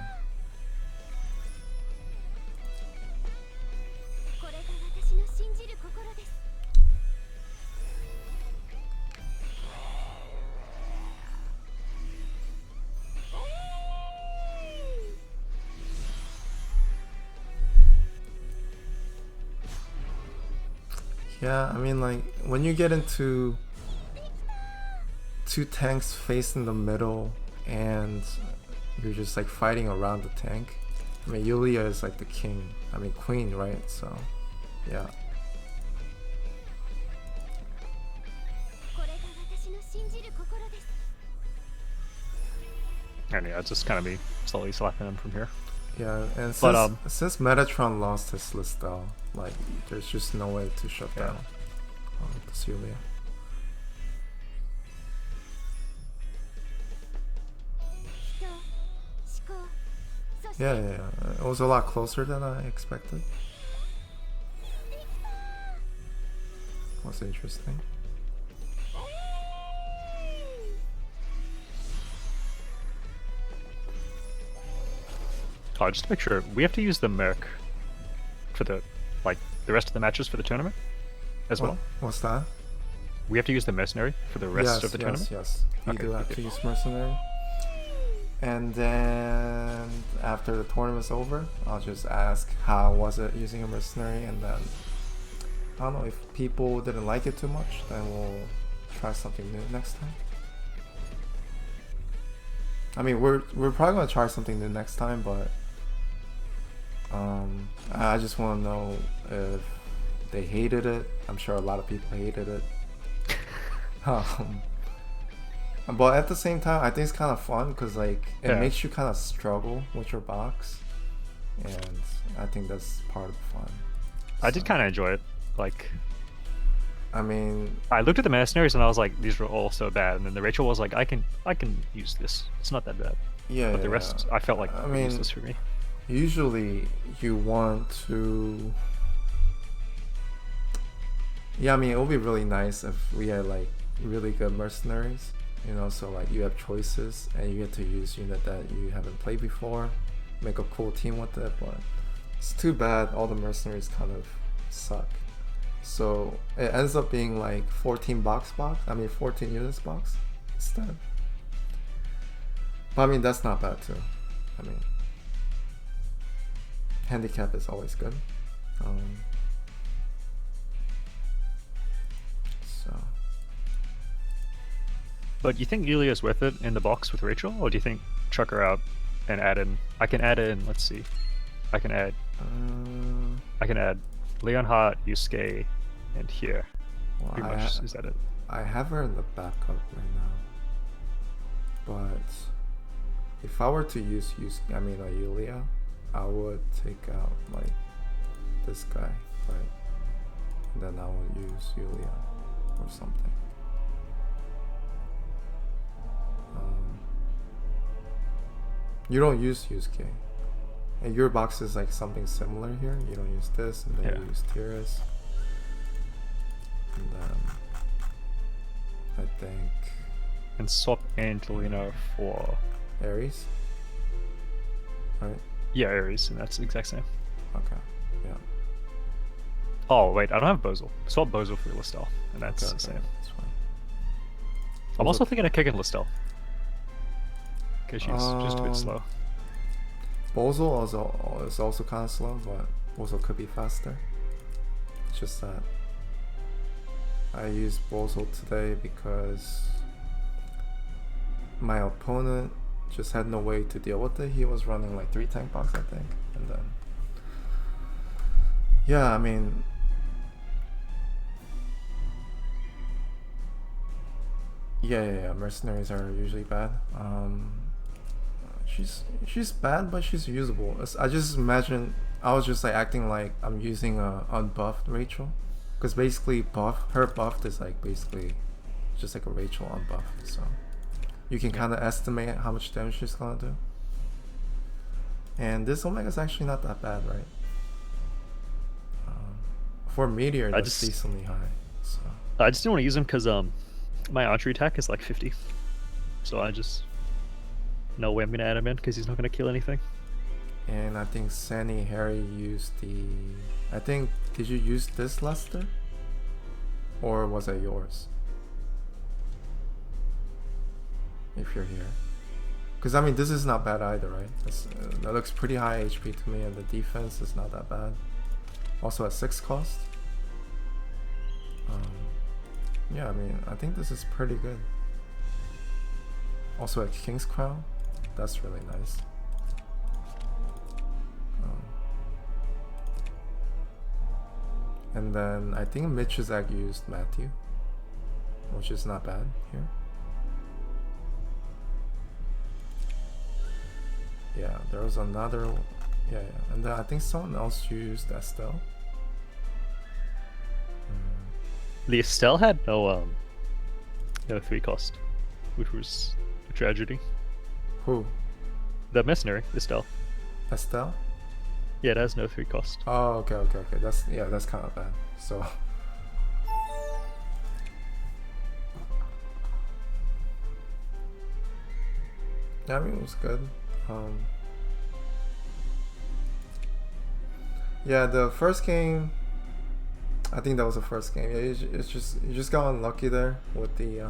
Speaker 1: Yeah, I mean like when you get into two tanks facing the middle and you're just like fighting around the tank. I mean Yulia is like the king. I mean queen, right? So yeah.
Speaker 3: And yeah, it's just kind of me slowly slapping him from here.
Speaker 1: Yeah, and since Metatron lost his Listel, like there's just no way to shut down this Yulia. Yeah, it was a lot closer than I expected. Was interesting.
Speaker 3: Oh, just to make sure, we have to use the Merc for the rest of the matches for the tournament as well.
Speaker 1: What's that?
Speaker 3: We have to use the mercenary for the rest of the tournament.
Speaker 1: Yes, you
Speaker 3: Okay,
Speaker 1: do have to use mercenary. And then after the tournament's over, I'll just ask how was it using a mercenary, and then I don't know if people didn't like it too much, then we'll try something new next time. I mean, we're probably gonna try something new next time, but I just want to know if they hated it. I'm sure a lot of people hated it. But at the same time, I think it's kind of fun because like it makes you kind of struggle with your box, and I think that's part of the fun.
Speaker 3: I did kind of enjoy it. Like,
Speaker 1: I mean,
Speaker 3: I looked at the mercenaries and I was like, these are all so bad. And then the Rachel was like, I can use this. It's not that bad.
Speaker 1: yeah.
Speaker 3: But the rest, I felt like
Speaker 1: I
Speaker 3: were
Speaker 1: mean,
Speaker 3: useless for me.
Speaker 1: usually you want to. Yeah, I mean, it would be really nice if we had like really good mercenaries, you know, so like you have choices and you get to use unit that you haven't played before, make a cool team with it, but it's too bad all the mercenaries kind of suck. So it ends up being like 14 units box instead. But I mean, that's not bad too. I mean, handicap is always good. So
Speaker 3: But you think Yulia's worth it in the box with Rachel, or do you think chuck her out and add in? I can add in. Let's see. I can add Leonhardt, Yusuke, and here.
Speaker 1: well,
Speaker 3: Pretty much is that it?
Speaker 1: I have her in the backup right now, but if I were to use Yulia, I would take out like this guy, right? And then I would use Yulia or something. You don't use Yusuke. And your box is like something similar here. You don't use this, and then you use Tiras. And then I think
Speaker 3: And swap Angelina for
Speaker 1: Ares. Right?
Speaker 3: yeah, Ares, and that's the exact same.
Speaker 1: Okay. Yeah.
Speaker 3: Oh wait, I don't have Bozel. Swap Bozel for Listel, and that's
Speaker 1: Okay,
Speaker 3: the same.
Speaker 1: that's fine.
Speaker 3: I'm also
Speaker 1: Bozel-
Speaker 3: thinking of kicking Listel. Because she's just a bit slow.
Speaker 1: Bozel is also kind of slow, but Bozel could be faster. It's just that I used Bozel today because my opponent just had no way to deal with it. He was running like 3 tank box, I think, and then yeah, I mean, yeah. Mercenaries are usually bad. She's bad, but she's usable. I just imagine I was just like acting like I'm using a unbuffed Rachel, because basically her buffed is like basically just like a Rachel unbuffed, so you can kind of estimate how much damage she's gonna do. And this Omega's actually not that bad, right? For Meteor, that's decently high. So
Speaker 3: I just didn't want to use him because my archery attack is like 50, so I just no way I'm gonna add him in because he's not gonna kill anything.
Speaker 1: And I think Sandy Harry used the. I think, did you use this Lester? Or was it yours? If you're here. Because I mean, this is not bad either, right? That looks pretty high HP to me, and the defense is not that bad. Also at 6 cost. Yeah, I mean, I think this is pretty good. Also at King's Crown. That's really nice. And then I think Michizak used Matthew, which is not bad here. Yeah, there was another. Yeah. And then I think someone else used Estelle.
Speaker 3: The Estelle had no 3 cost, which was a tragedy.
Speaker 1: Who?
Speaker 3: The mercenary, Estelle.
Speaker 1: Estelle?
Speaker 3: Yeah, it has no 3 cost.
Speaker 1: Oh, okay. That's kind of bad. So. Yeah, I mean, it was good. Yeah, the first game. I think that was the first game. Yeah, you just got unlucky there with the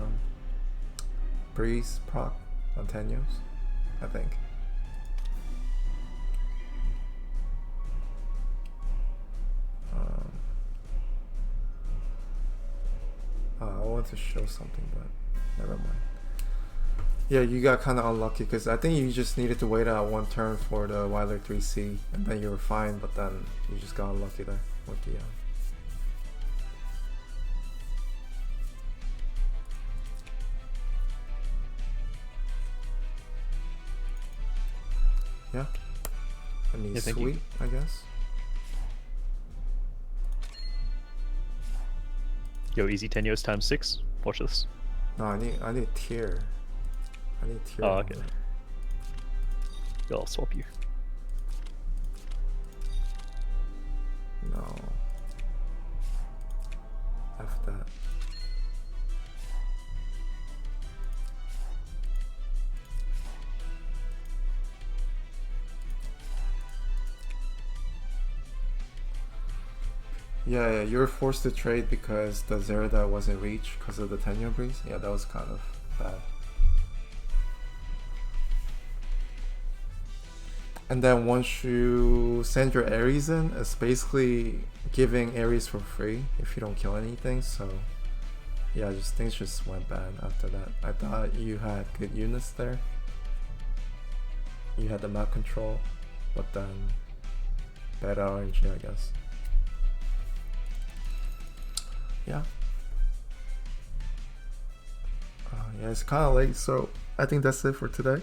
Speaker 1: Breeze proc on Tenyos, I think. I wanted to show something, but never mind. Yeah, you got kind of unlucky because I think you just needed to wait out 1 turn for the Wilder 3C, and then you were fine. But then you just got unlucky there with the. Yeah, and he's sweet, I guess.
Speaker 3: Yo, easy 10 years times 6. Watch this.
Speaker 1: No, I need tier. I need tier.
Speaker 3: Oh,
Speaker 1: on
Speaker 3: okay.
Speaker 1: that.
Speaker 3: Yo, I'll swap you.
Speaker 1: No. F that. Yeah, you were forced to trade because the Zerida wasn't reached because of the 10-year breeze. Yeah, that was kind of bad. And then once you send your Ares in, it's basically giving Ares for free if you don't kill anything. So yeah, just things just went bad after that. I thought you had good units there. You had the map control, but then bad RNG, I guess. Yeah. Yeah, it's kind of late, so I think that's it for today.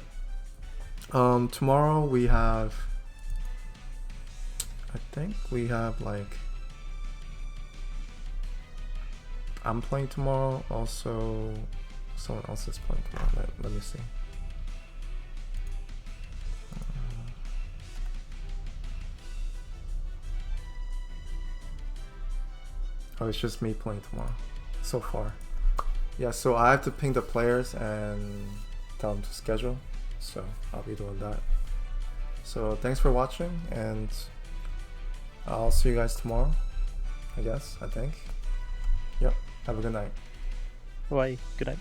Speaker 1: Tomorrow we have, I think we have like, I'm playing tomorrow, also someone else is playing tomorrow. Let me see. Oh, it's just me playing tomorrow so far. Yeah, so I have to ping the players and tell them to schedule, so I'll be doing that. So thanks for watching, and I'll see you guys tomorrow, I think. Yep, have a good night.
Speaker 3: Bye. Good night.